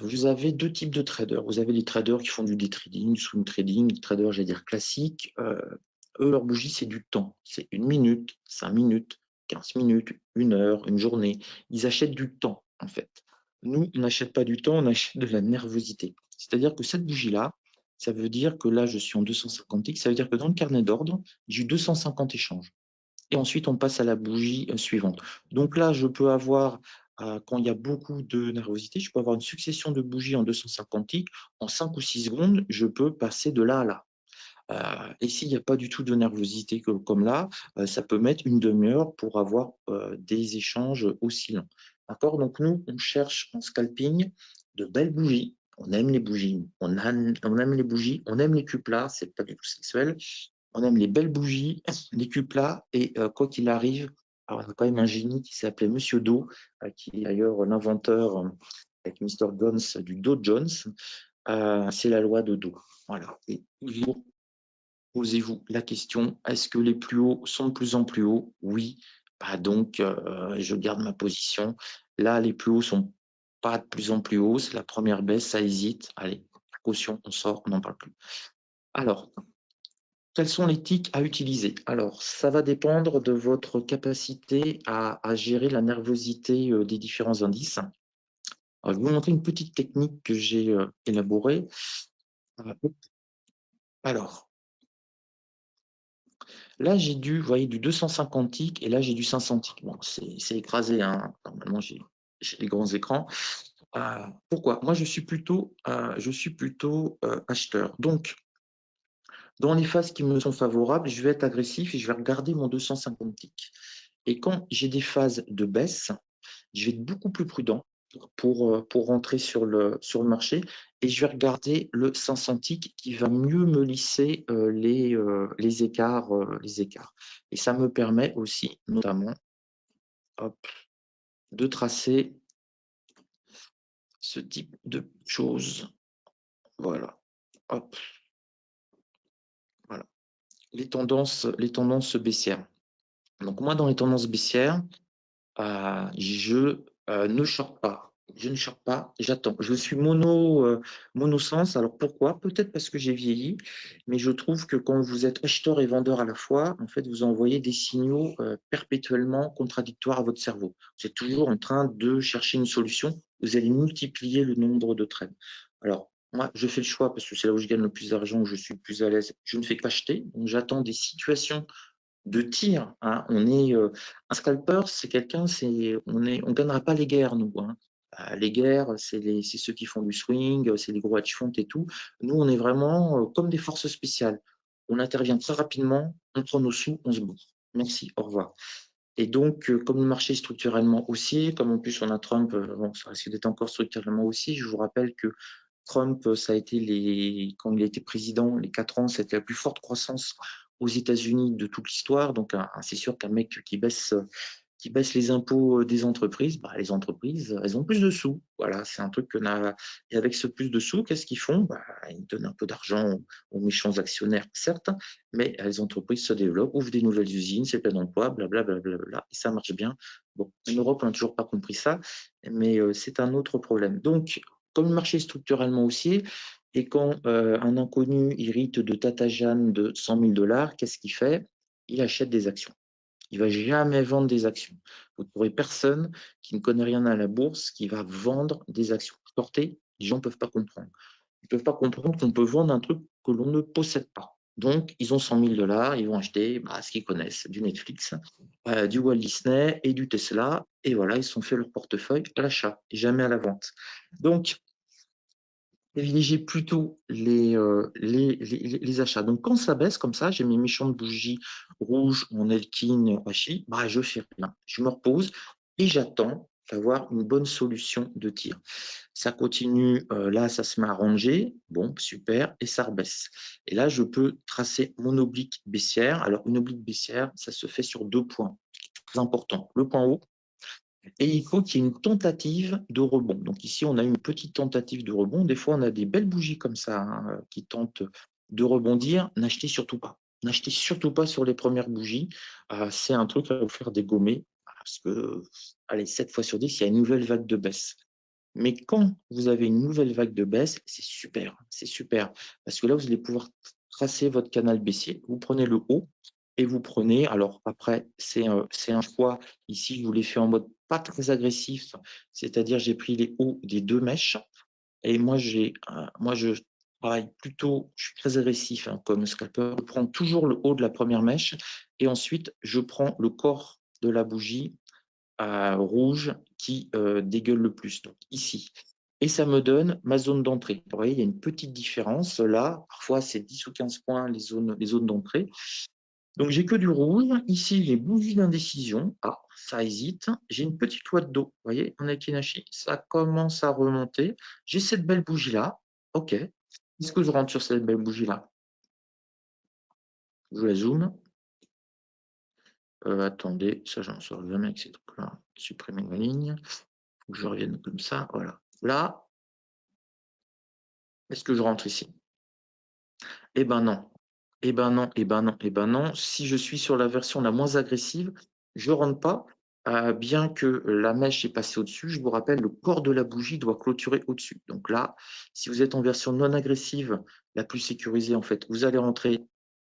Vous avez deux types de traders. Vous avez les traders qui font du day trading, du swing trading, les traders, j'allais dire, classiques. Eux, leur bougie, c'est du temps. C'est 1 minute, 5 minutes, 15 minutes, 1 heure, une journée. Ils achètent du temps, en fait. Nous, on n'achète pas du temps, on achète de la nervosité. C'est-à-dire que cette bougie-là, Ça veut dire que là, je suis en 250 ticks. Ça veut dire que dans le carnet d'ordre, j'ai eu 250 échanges. Et ensuite, on passe à la bougie suivante. Donc là, je peux avoir, quand il y a beaucoup de nervosité, je peux avoir une succession de bougies en 250 ticks. En 5 ou 6 secondes, je peux passer de là à là. Et s'il n'y a pas du tout de nervosité comme là, ça peut mettre une demi-heure pour avoir des échanges aussi longs. D'accord? Donc nous, on cherche en scalping de belles bougies. On aime les bougies, on aime les bougies, on aime les cuplas, c'est pas du tout sexuel. On aime les belles bougies, les cuplas, et quoi qu'il arrive, alors il y a quand même un génie qui s'appelait Monsieur Do, qui est d'ailleurs l'inventeur avec Mr. Jones du Dow Jones. C'est la loi de Do. Voilà. Et toujours, posez-vous la question, est-ce que les plus hauts sont de plus en plus hauts? Oui. Bah donc, je garde ma position. Là, les plus hauts sont pas de plus en plus hauts. C'est la première baisse, ça hésite. Allez, caution, on sort, on n'en parle plus. Alors, quels sont les tics à utiliser? Alors, ça va dépendre de votre capacité à gérer la nervosité des différents indices. Alors, je vais vous montrer une petite technique que j'ai élaborée. Alors, là, j'ai du, vous voyez, du 250 ticks, et là, j'ai du 500 ticks. Bon, c'est écrasé, hein. Normalement, j'ai les grands écrans. Pourquoi? Moi, je suis plutôt acheteur. Donc, dans les phases qui me sont favorables, je vais être agressif et je vais regarder mon 250 ticks. Et quand j'ai des phases de baisse, je vais être beaucoup plus prudent pour rentrer sur le marché, et je vais regarder le 500 ticks qui va mieux me lisser les écarts. Et ça me permet aussi, notamment, hop, de tracer ce type de choses. Voilà. Hop. Voilà. Les tendances baissières. Donc moi, dans les tendances baissières, je ne short pas. Je ne short pas, j'attends. Je suis monosens. Alors pourquoi? Peut-être parce que j'ai vieilli, mais je trouve que quand vous êtes acheteur et vendeur à la fois, en fait, vous envoyez des signaux perpétuellement contradictoires à votre cerveau. Vous êtes toujours en train de chercher une solution. Vous allez multiplier le nombre de trades. Alors, moi, je fais le choix parce que c'est là où je gagne le plus d'argent, où je suis le plus à l'aise. Je ne fais qu'acheter. Donc, j'attends des situations de tir, hein. On est un scalper, c'est quelqu'un, on gagnera pas les guerres, nous, hein. Les guerres, c'est ceux qui font du swing, c'est les gros hedge funds et tout. Nous, on est vraiment comme des forces spéciales. On intervient très rapidement, on prend nos sous, on se bourre. Merci, au revoir. Et donc, comme le marché est structurellement haussier, comme en plus on a Trump, bon, ça risque d'être encore structurellement haussier. Je vous rappelle que Trump, ça a été quand il a été président, les 4 ans, c'était la plus forte croissance aux États-Unis de toute l'histoire. Donc, c'est sûr qu'un mec qui baisse les impôts des entreprises, bah, les entreprises, elles ont plus de sous. Voilà, c'est un truc qu'on a. Et avec ce plus de sous, qu'est-ce qu'ils font? Bah, ils donnent un peu d'argent aux méchants actionnaires, certes, mais les entreprises se développent, ouvrent des nouvelles usines, c'est plein d'emplois, blablabla, et ça marche bien. Bon, en Europe, on n'a toujours pas compris ça, mais c'est un autre problème. Donc, comme le marché est structurellement haussier, et quand un inconnu hérite de Tata Jeanne de 100 000 $, qu'est-ce qu'il fait? Il achète des actions. Il ne va jamais vendre des actions. Vous ne trouverez personne qui ne connaît rien à la bourse qui va vendre des actions. Sortez, les gens ne peuvent pas comprendre. Ils ne peuvent pas comprendre qu'on peut vendre un truc que l'on ne possède pas. Donc, ils ont 100 000 $, ils vont acheter ce qu'ils connaissent, du Netflix, du Walt Disney et du Tesla. Et voilà, ils se sont fait leur portefeuille à l'achat et jamais à la vente. Donc, privilégier plutôt les achats. Donc, quand ça baisse comme ça, j'ai mes méchantes bougies rouges, mon Elkin Hachi, je fais rien. Je me repose et j'attends d'avoir une bonne solution de tir. Ça continue, là, ça se met à ranger, bon, super, et ça rebaisse. Et là, je peux tracer mon oblique baissière. Alors, une oblique baissière, ça se fait sur 2 points, très important. Le point haut, et il faut qu'il y ait une tentative de rebond. Donc ici, on a une petite tentative de rebond. Des fois, on a des belles bougies comme ça qui tentent de rebondir. N'achetez surtout pas. N'achetez surtout pas sur les premières bougies. C'est un truc à vous faire dégommer parce que, allez, 7 fois sur 10, il y a une nouvelle vague de baisse. Mais quand vous avez une nouvelle vague de baisse, c'est super. C'est super. Parce que là, vous allez pouvoir tracer votre canal baissier. Vous prenez le haut et vous prenez, alors après, c'est un choix. Ici, je vous l'ai fait en mode pas très agressif, c'est-à-dire j'ai pris les hauts des 2 mèches et moi, je pareil, plutôt, je suis très agressif hein, comme scalper. Je prends toujours le haut de la première mèche et ensuite, je prends le corps de la bougie rouge qui dégueule le plus, donc ici. Et ça me donne ma zone d'entrée. Vous voyez, il y a une petite différence là. Parfois, c'est 10 ou 15 points les zones d'entrée. Donc, j'ai que du rouge. Ici, j'ai bougie d'indécision. Ah, ça hésite. J'ai une petite loi de dos. Vous voyez, en Akinashi, ça commence à remonter. J'ai cette belle bougie-là. OK. Est-ce que je rentre sur cette belle bougie-là? Je la zoome. Attendez, ça, j'en sors jamais avec ces trucs-là. Supprimer ma ligne. Faut que je revienne comme ça. Voilà. Là, est-ce que je rentre ici? Eh ben non. Eh ben non, eh ben non, eh ben non. Si je suis sur la version la moins agressive, je ne rentre pas. Bien que la mèche est passée au-dessus, je vous rappelle, le corps de la bougie doit clôturer au-dessus. Donc là, si vous êtes en version non agressive, la plus sécurisée, en fait, vous allez rentrer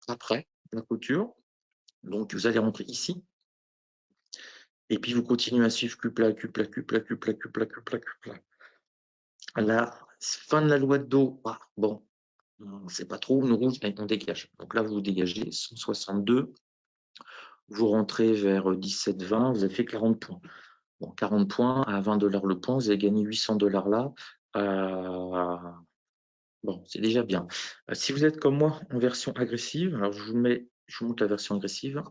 après la clôture. Donc, vous allez rentrer ici. Et puis, vous continuez à suivre cupla, cupla, cupla, cupla, cupla, cupla, cupla. La fin de la loi de dos, bon, c'est pas trop, nous rouge, on dégage. Donc là, vous dégagez 162, vous rentrez vers 17-20, vous avez fait 40 points. Bon, 40 points à 20 $ le point, vous avez gagné 800 $ là. Bon, c'est déjà bien. Si vous êtes comme moi en version agressive, alors je vous montre la version agressive.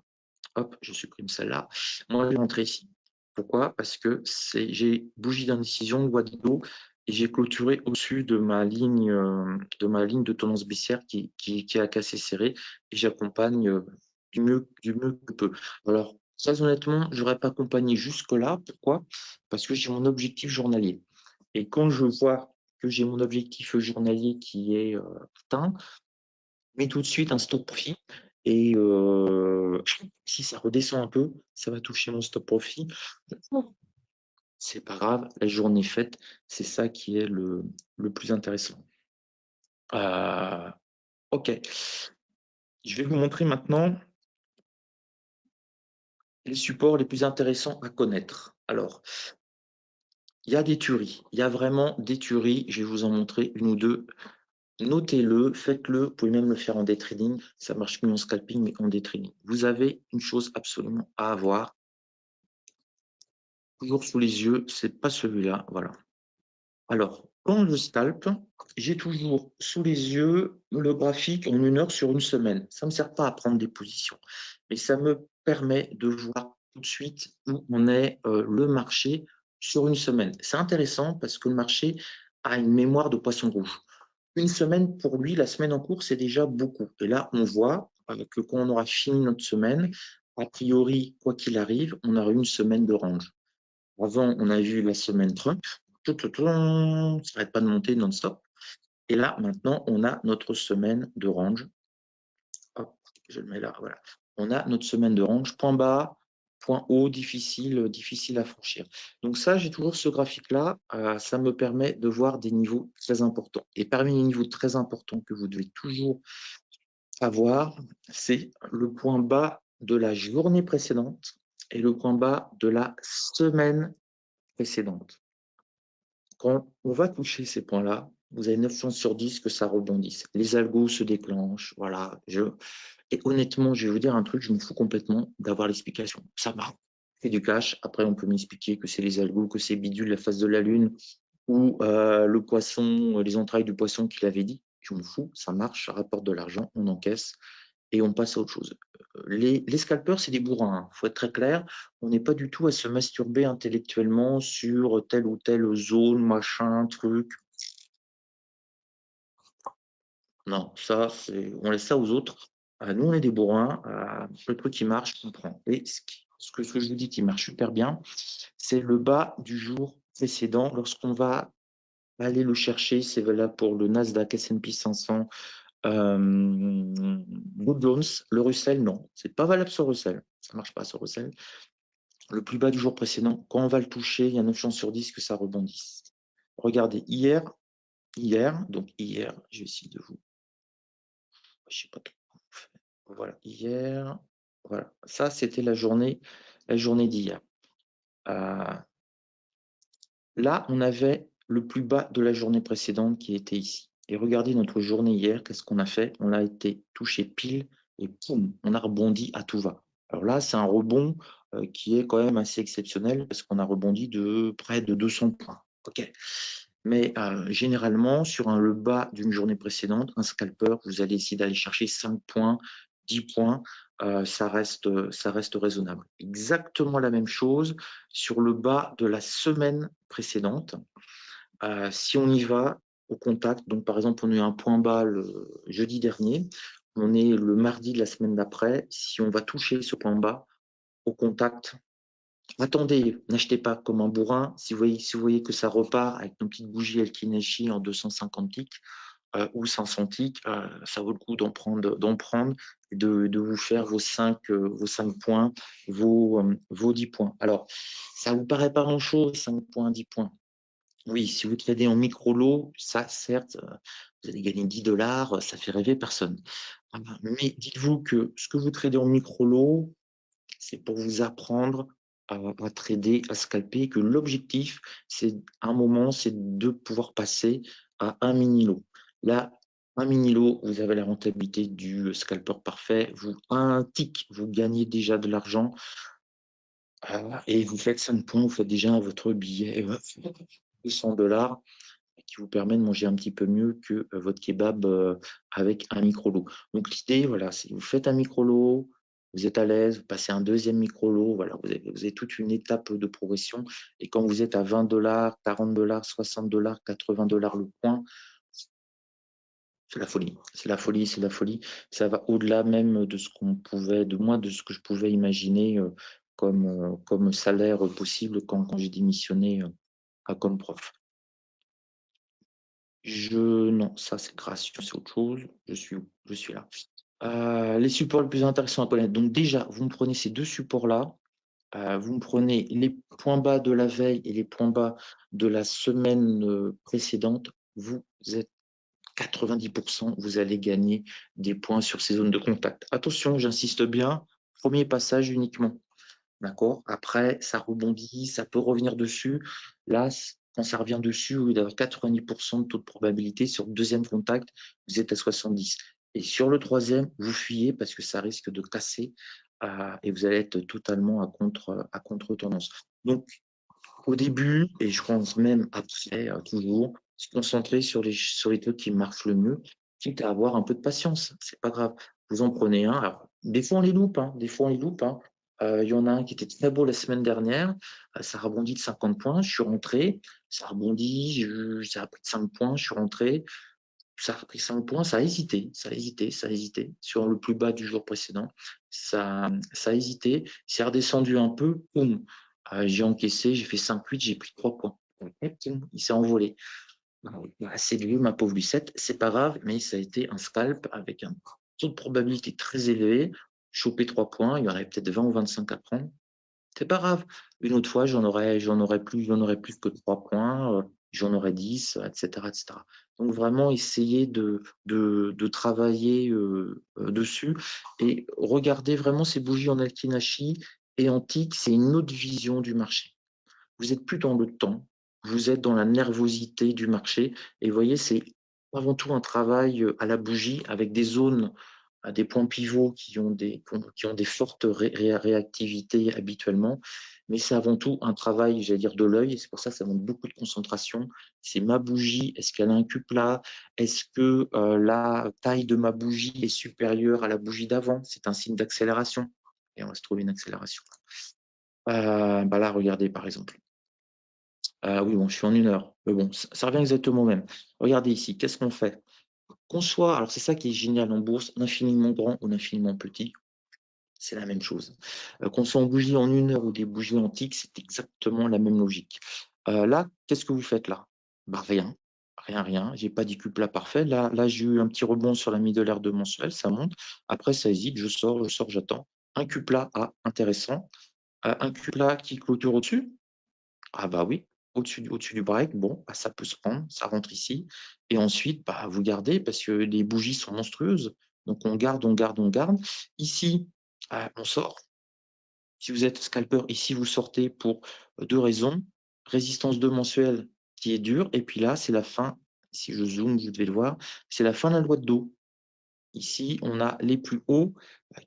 Hop, je supprime celle-là. Moi, je vais rentrer ici. Pourquoi? Parce que j'ai bougie d'indécision, loi de dos, et j'ai clôturé au-dessus de ma ligne de tendance baissière qui est assez serrée, et j'accompagne du mieux que peu. Alors, très honnêtement, je n'aurais pas accompagné jusque-là. Pourquoi? Parce que j'ai mon objectif journalier. Et quand je vois que j'ai mon objectif journalier qui est atteint, je mets tout de suite un stop profit. Et si ça redescend un peu, ça va toucher mon stop profit. C'est pas grave, la journée faite, c'est ça qui est le plus intéressant. OK. Je vais vous montrer maintenant les supports les plus intéressants à connaître. Alors, il y a des tueries. Il y a vraiment des tueries. Je vais vous en montrer une ou deux. Notez-le, faites-le. Vous pouvez même le faire en day trading. Ça marche mieux en scalping, mais en day trading. Vous avez une chose absolument à avoir. Toujours sous les yeux, c'est pas celui-là. Voilà. Alors, quand je scalpe, j'ai toujours sous les yeux le graphique en 1 heure sur une semaine. Ça ne me sert pas à prendre des positions, mais ça me permet de voir tout de suite où on est le marché sur une semaine. C'est intéressant parce que le marché a une mémoire de poisson rouge. Une semaine, pour lui, la semaine en cours, c'est déjà beaucoup. Et là, on voit que quand on aura fini notre semaine, a priori, quoi qu'il arrive, on aura une semaine de range. Avant, on a vu la semaine Trump, ça n'arrête pas de monter non-stop. Et là, maintenant, on a notre semaine de range. Hop, je le mets là, voilà. On a notre semaine de range, point bas, point haut, difficile à franchir. Donc ça, j'ai toujours ce graphique-là, ça me permet de voir des niveaux très importants. Et parmi les niveaux très importants que vous devez toujours avoir, c'est le point bas de la journée précédente et le point bas de la semaine précédente. Quand on va toucher ces points-là, vous avez 9 chances sur 10 que ça rebondisse. Les algos se déclenchent, voilà. Et honnêtement, je vais vous dire un truc, je me fous complètement d'avoir l'explication. Ça marche, c'est du cash. Après, on peut m'expliquer que c'est les algos, que c'est bidule, la face de la lune, ou le poisson, les entrailles du poisson qu'il avait dit. Je m'en fous, ça marche, ça rapporte de l'argent, on encaisse et on passe à autre chose. Les scalpers, c'est des bourrins, il faut être très clair. On n'est pas du tout à se masturber intellectuellement sur telle ou telle zone, machin, truc. Non, ça, on laisse ça aux autres. Nous, on est des bourrins. Le truc qui marche, on prend. Et ce que je vous dis qui marche super bien, c'est le bas du jour précédent. Lorsqu'on va aller le chercher, c'est valable pour le Nasdaq, S&P 500, Dow Jones, le Russell, non. C'est pas valable sur Russell. Ça marche pas sur Russell. Le plus bas du jour précédent, quand on va le toucher, il y a 9 chances sur 10 que ça rebondisse. Regardez, hier, donc hier, je vais essayer de vous. Je sais pas trop. Voilà, hier, voilà. Ça, c'était la journée d'hier. Là, on avait le plus bas de la journée précédente qui était ici. Et regardez notre journée hier, qu'est-ce qu'on a fait? On a été touché pile et poum, on a rebondi à tout va. Alors là, c'est un rebond qui est quand même assez exceptionnel parce qu'on a rebondi de près de 200 points. OK. Mais généralement, sur le bas d'une journée précédente, un scalper, vous allez essayer d'aller chercher 5 points, 10 points, ça reste raisonnable. Exactement la même chose sur le bas de la semaine précédente. Si on y va au contact, donc par exemple, on a eu un point bas le jeudi dernier, on est le mardi de la semaine d'après, si on va toucher ce point bas au contact, attendez, n'achetez pas comme un bourrin. Si vous voyez que ça repart avec nos petites bougies Elkinashi en 250 ticks ou 500 ticks, ça vaut le coup d'en prendre et de vous faire vos 5 points, vos 10 points. Alors, ça vous paraît pas grand-chose, 5 points, 10 points. Oui, si vous tradez en micro-lot, ça, certes, vous allez gagner 10 $, ça fait rêver personne. Mais dites-vous que ce que vous tradez en micro-lot, c'est pour vous apprendre à trader, à scalper, que l'objectif, c'est à un moment, c'est de pouvoir passer à un mini-lot. Là, un mini-lot, vous avez la rentabilité du scalper parfait. À un tick, vous gagnez déjà de l'argent et vous faites 5 points, vous faites déjà votre billet de 100 $ qui vous permet de manger un petit peu mieux que votre kebab avec un micro-lot. Donc l'idée, voilà, c'est vous faites un micro-lot, vous êtes à l'aise, vous passez un deuxième micro-lot, voilà, vous avez toute une étape de progression. Et quand vous êtes à 20 $, 40 $, 60 $, 80 $ le point, c'est la folie, c'est la folie, c'est la folie. Ça va au-delà même de ce qu'on pouvait, de ce que je pouvais imaginer comme salaire possible quand j'ai démissionné comme prof. Non, ça c'est gracieux, c'est autre chose. Je suis là. Les supports les plus intéressants à connaître. Donc déjà, vous me prenez ces deux supports-là. Vous me prenez les points bas de la veille et les points bas de la semaine précédente. Vous êtes 90%, vous allez gagner des points sur ces zones de contact. Attention, j'insiste bien, premier passage uniquement. D'accord? Après, ça rebondit, ça peut revenir dessus. Là, quand ça revient dessus, au lieu d'avoir 90% de taux de probabilité, sur le deuxième contact, vous êtes à 70. Et sur le troisième, vous fuyez parce que ça risque de casser et vous allez être totalement à contre-tendance. Donc, au début, et je pense même après, toujours, se concentrer sur les trucs qui marchent le mieux, quitte à avoir un peu de patience. C'est pas grave. Vous en prenez un. Alors, des fois, on les loupe. Des fois, on les loupe. Il y en a un qui était très beau la semaine dernière. Ça rebondit de 50 points. Je suis rentré. Ça rebondit. Ça a pris de 5 points. Je suis rentré. Ça a pris 5 points. Ça a hésité. Ça a hésité. Ça a hésité. Sur le plus bas du jour précédent. Ça a hésité. C'est redescendu un peu. Boum. J'ai encaissé. J'ai fait 5-8. J'ai pris 3 points. Et boum, il s'est envolé. C'est lui, ma pauvre Lucette. C'est pas grave, mais ça a été un scalp avec un taux de probabilité très élevé. Choper 3 points. Il y aurait peut-être 20 ou 25 à prendre. C'est pas grave. Une autre fois, j'en aurais plus que 3 points, j'en aurais 10, etc., etc. Donc vraiment essayer de travailler dessus et regarder vraiment ces bougies en Altinashi et en tick, c'est une autre vision du marché. Vous n'êtes plus dans le temps, vous êtes dans la nervosité du marché et vous voyez, c'est avant tout un travail à la bougie avec des zones à des points pivots qui ont des fortes réactivités habituellement, mais c'est avant tout un travail, j'allais dire, de l'œil, et c'est pour ça que ça demande beaucoup de concentration. C'est ma bougie, est-ce qu'elle a un cuplat? Est-ce que la taille de ma bougie est supérieure à la bougie d'avant? C'est un signe d'accélération, et on va se trouver une accélération. Là, regardez, par exemple. Oui, bon, je suis en 1 heure, mais bon, ça revient exactement au même. Regardez ici, qu'est-ce qu'on fait? Qu'on soit, alors c'est ça qui est génial en bourse, l'infiniment grand ou l'infiniment petit, c'est la même chose. Qu'on soit en bougie en 1 heure ou des bougies en tick, c'est exactement la même logique. Là, qu'est-ce que vous faites là? Rien, rien. J'ai pas dit cuplat parfait. Là, j'ai eu un petit rebond sur la middle de mensuel, ça monte. Après, ça hésite, je sors, j'attends. Un cuplat intéressant. Un cuplat qui clôture au-dessus. Ah bah oui, au-dessus du break, bon, ça peut se prendre, ça rentre ici. Et ensuite, vous gardez parce que les bougies sont monstrueuses. Donc on garde, on garde, on garde. Ici, on sort. Si vous êtes scalper, ici vous sortez pour 2 raisons. Résistance 2 mensuelle qui est dure, et puis là, c'est la fin si je zoome, vous devez le voir, c'est la fin de la loi de dos. Ici, on a les plus hauts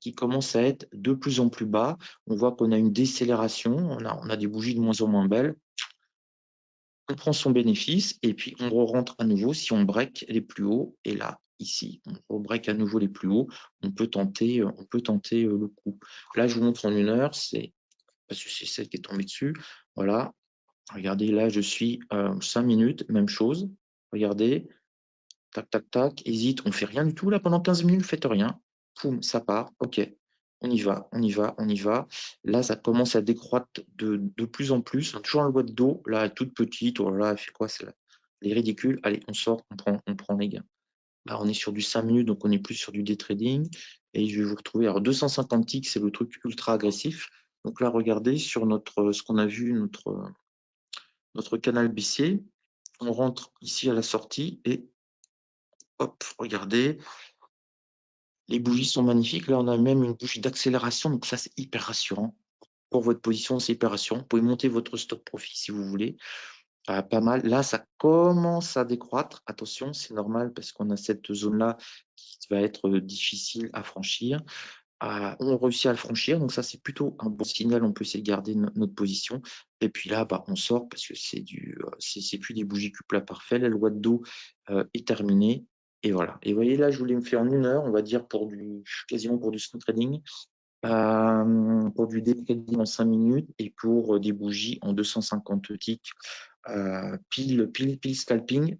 qui commencent à être de plus en plus bas. On voit qu'on a une décélération, on a des bougies de moins en moins belles. On prend son bénéfice et puis on rentre à nouveau si on break les plus hauts. Et là, ici, on break à nouveau les plus hauts. On peut tenter le coup. Là, je vous montre en 1 heure, c'est parce que c'est celle qui est tombée dessus. Voilà. Regardez, là, je suis 5 minutes, même chose. Regardez, tac, tac, tac, hésite, on fait rien du tout là pendant 15 minutes, faites rien. Poum, ça part, ok. On y va, on y va, on y va. Là, ça commence à décroître de plus en plus. Toujours en loi de dos, là, elle est toute petite. Oh là là, elle fait quoi? Elle est ridicule. Allez, on sort, on prend les gains. Là, on est sur du 5 minutes, donc on est plus sur du day trading. Et je vais vous retrouver. Alors, 250 ticks, c'est le truc ultra agressif. Donc là, regardez sur ce qu'on a vu, notre canal baissier. On rentre ici à la sortie et hop, regardez. Les bougies sont magnifiques. Là, on a même une bougie d'accélération. Donc ça, c'est hyper rassurant. Pour votre position, c'est hyper rassurant. Vous pouvez monter votre stop profit si vous voulez. Pas mal. Là, ça commence à décroître. Attention, c'est normal parce qu'on a cette zone-là qui va être difficile à franchir. On réussit à le franchir. Donc ça, c'est plutôt un bon signal. On peut essayer de garder notre position. Et puis là, on sort parce que c'est plus des bougies cuples parfait. La loi de dos est terminée. Et voilà. Et vous voyez, là, je voulais me faire en 1 heure, on va dire, quasiment pour du swing trading, pour du day trading en 5 minutes et pour des bougies en 250 ticks, pile scalping.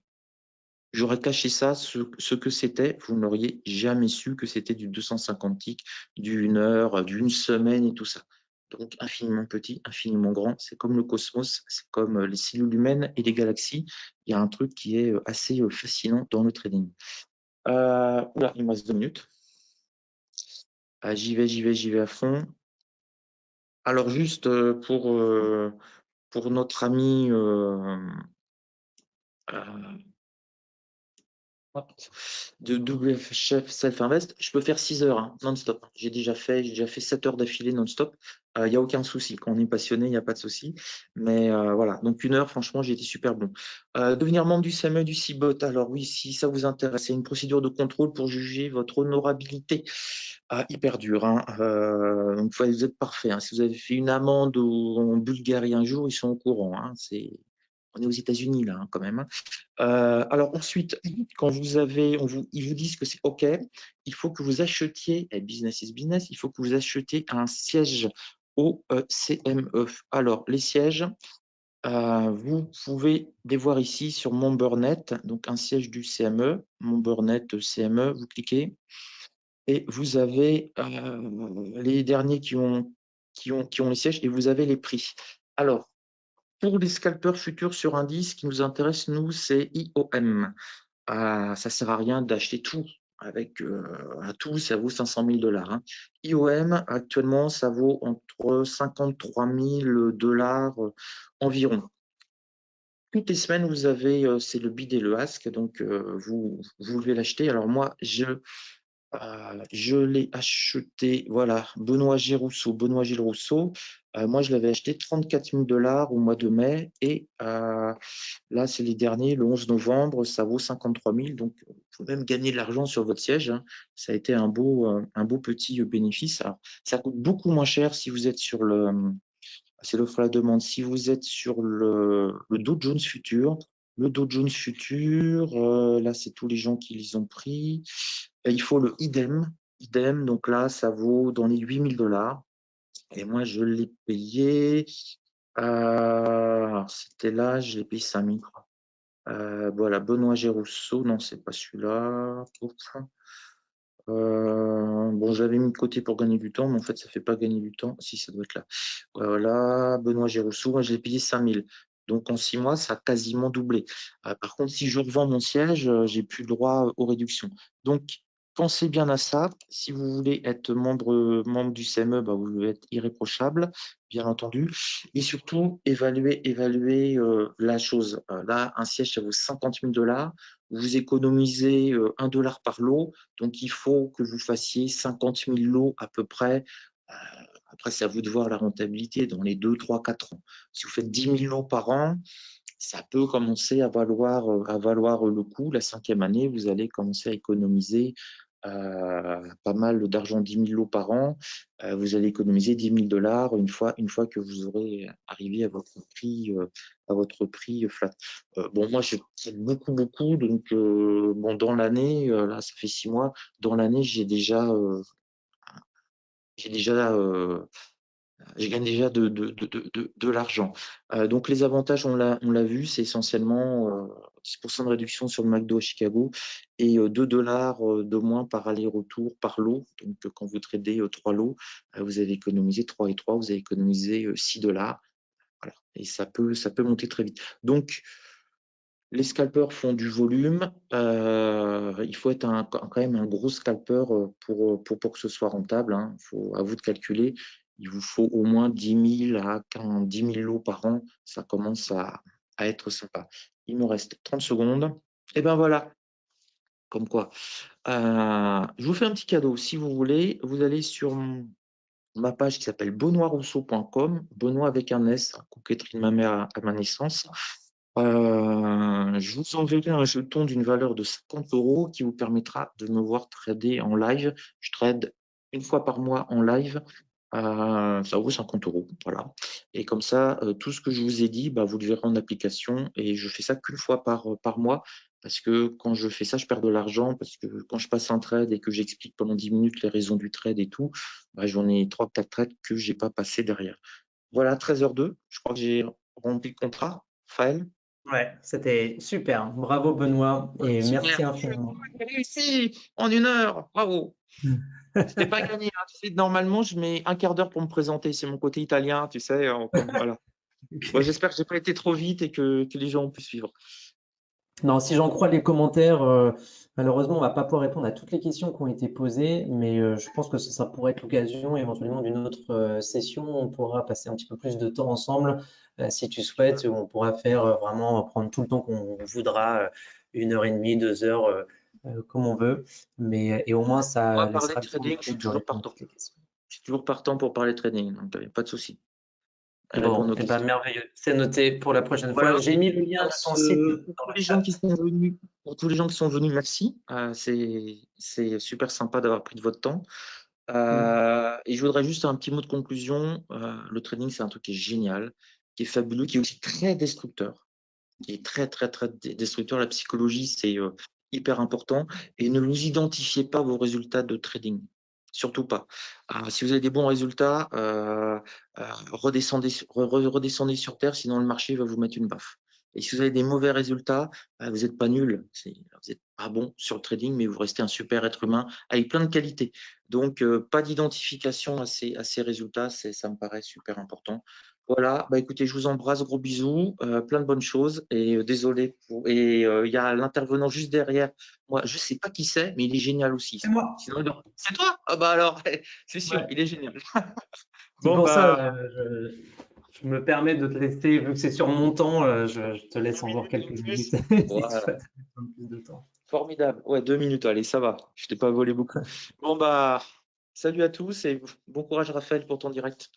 J'aurais caché ça, ce que c'était, vous n'auriez jamais su que c'était du 250 ticks, d'1 heure, d'une semaine et tout ça. Donc, infiniment petit, infiniment grand. C'est comme le cosmos, c'est comme les cellules humaines et les galaxies. Il y a un truc qui est assez fascinant dans le trading. Oula, il me reste 2 minutes. J'y vais à fond. Alors, juste pour notre ami de WF Chef Self-Invest, je peux faire 6 heures non-stop. J'ai déjà fait 7 heures d'affilée non-stop. Il n'y a aucun souci. Quand on est passionné, il n'y a pas de souci. Mais voilà, donc 1 heure, franchement, j'ai été super bon. Devenir membre du CME, du CIBOT. Alors oui, si ça vous intéresse, c'est une procédure de contrôle pour juger votre honorabilité. Hyper dur. Donc vous êtes parfait. Si vous avez fait une amende en Bulgarie un jour, ils sont au courant. On est aux États-Unis là, quand même. Alors ensuite, quand ils vous disent que c'est OK, il faut que vous achetiez, business is business, il faut que vous achetiez un siège au CME. Alors, les sièges, vous pouvez les voir ici sur Membernet, donc un siège du CME, Membernet CME, vous cliquez, et vous avez les derniers qui ont les sièges, et vous avez les prix. Alors, pour les scalpers futurs sur indice, ce qui nous intéresse, nous, c'est IOM. Ça ne sert à rien d'acheter tout. Avec tout, ça vaut 500 000 $. IOM, actuellement, ça vaut entre 53 000 $ environ. Toutes les semaines, vous avez, c'est le bid et le ask, donc vous devez l'acheter. Alors moi, je l'ai acheté, voilà, Benoît Gilles Rousseau. Moi, je l'avais acheté 34 000 $ au mois de mai. Et là, c'est les derniers, le 11 novembre, ça vaut 53 000. Donc, vous pouvez même gagner de l'argent sur votre siège. Ça a été un beau petit bénéfice. Alors, ça coûte beaucoup moins cher si vous êtes sur c'est l'offre à la demande. Si vous êtes sur le Dow Jones Futur, là, c'est tous les gens qui les ont pris. Il faut le idem. Donc là, ça vaut dans les 8 000 $. Et moi, je l'ai payé. C'était là, je l'ai payé 5 000. Voilà, Benoît Gérousseau. Non, c'est pas celui-là. Bon, j'avais mis de côté pour gagner du temps, mais en fait, ça fait pas gagner du temps. Si, ça doit être là. Voilà, Benoît Gérousseau, moi, je l'ai payé 5 000. Donc, en 6 mois, ça a quasiment doublé. Par contre, si je revends mon siège, j'ai plus le droit aux réductions. Donc, pensez bien à ça. Si vous voulez être membre du CME, vous devez être irréprochable, bien entendu. Et surtout, évaluer la chose. Là, un siège, ça vaut 50 000 $. Vous économisez 1 $ par lot. Donc, il faut que vous fassiez 50 000 lots à peu près. Après, c'est à vous de voir la rentabilité dans les 2, 3, 4 ans. Si vous faites 10 000 lots par an, ça peut commencer à valoir le coup. La 5e année, vous allez commencer à économiser pas mal d'argent, 10 000 lots par an. Vous allez économiser 10 000 dollars une fois que vous aurez arrivé à votre prix flat. Bon, moi, je trade beaucoup, beaucoup. Donc, bon, dans l'année, là, ça fait 6 mois. Dans l'année, j'ai déjà je gagne déjà de l'argent. Donc les avantages, on l'a vu, c'est essentiellement 10% de réduction sur le McDo à Chicago et 2 dollars de moins par aller-retour par lot. Donc quand vous tradez 3 lots, vous avez économisé 3 et 3, vous avez économisé 6 dollars. Voilà. Et ça peut monter très vite. Donc les scalpers font du volume. Il faut être quand même un gros scalper pour que ce soit rentable, hein. À vous de calculer. Il vous faut au moins 10 000 à 10 000 lots par an. Ça commence à être sympa. Il me reste 30 secondes. Et ben voilà, comme quoi. Je vous fais un petit cadeau. Si vous voulez, vous allez sur ma page qui s'appelle benoîtrousseau.com, Benoît avec un S, coquetterie de ma mère à ma naissance. Je vous enverrai un jeton d'une valeur de 50 € qui vous permettra de me voir trader en live. Je trade une fois par mois en live. Ça vaut 50 €. Voilà. Et comme ça, tout ce que je vous ai dit, bah, vous le verrez en application. Et je fais ça qu'une fois par mois. Parce que quand je fais ça, je perds de l'argent. Parce que quand je passe un trade et que j'explique pendant 10 minutes les raisons du trade et tout, bah, j'en ai 3-4 trades que j'ai pas passé derrière. Voilà, 13h02. Je crois que j'ai rempli le contrat. Faël? Ouais, c'était super. Bravo Benoît et Super. merci infiniment. J'ai réussi en 1 heure. Bravo. C'était pas gagné, hein. Tu sais, normalement, je mets un quart d'heure pour me présenter. C'est mon côté italien, tu sais. Voilà. Bon, j'espère que j'ai pas été trop vite et que les gens ont pu suivre. Non, si j'en crois les commentaires, malheureusement, on va pas pouvoir répondre à toutes les questions qui ont été posées, mais je pense que ça pourrait être l'occasion éventuellement d'une autre session. On pourra passer un petit peu plus de temps ensemble, si tu souhaites, où on pourra faire vraiment prendre tout le temps qu'on voudra, 1 heure et demie, 2 heures, comme on veut. Mais et au moins, On va ça parler laissera le temps trading, je suis de toujours répondre à partant. toutes les questions. Je suis toujours partant pour parler trading, donc pas de souci. À répondre Bon, aux et ben questions. merveilleux. C'est noté pour la prochaine fois. Voilà. J'ai mis le lien de ton site Pour dans tous le les gens chat. qui sont venus, merci. C'est super sympa d'avoir pris de votre temps. Mm. Et je voudrais juste un petit mot de conclusion. Le trading, c'est un truc qui est génial, qui est fabuleux, qui est aussi très destructeur, qui est très, très, très destructeur. La psychologie, c'est hyper important. Et ne vous identifiez pas vos résultats de trading. Surtout pas. Si vous avez des bons résultats, redescendez sur terre, sinon le marché va vous mettre une baffe. Et si vous avez des mauvais résultats, vous n'êtes pas nul, vous n'êtes pas bon sur le trading, mais vous restez un super être humain avec plein de qualités. Donc, pas d'identification à ces résultats, ça me paraît super important. Voilà, bah écoutez, je vous embrasse, gros bisous, plein de bonnes choses et désolé il y a l'intervenant juste derrière. Moi, je sais pas qui c'est, mais il est génial aussi. C'est moi. Sinon, c'est toi? Ah bah alors, c'est sûr, Ouais. il est génial. C'est Bon pour ça, bah, je me permets de te laisser, vu que c'est sur mon temps, je te laisse 2 encore minutes de quelques plus. minutes si tu Voilà, souhaites prendre plus de temps. formidable. Ouais, 2 minutes, allez, ça va. Je t'ai pas volé beaucoup. Bon bah, salut à tous et bon courage Raphaël pour ton direct.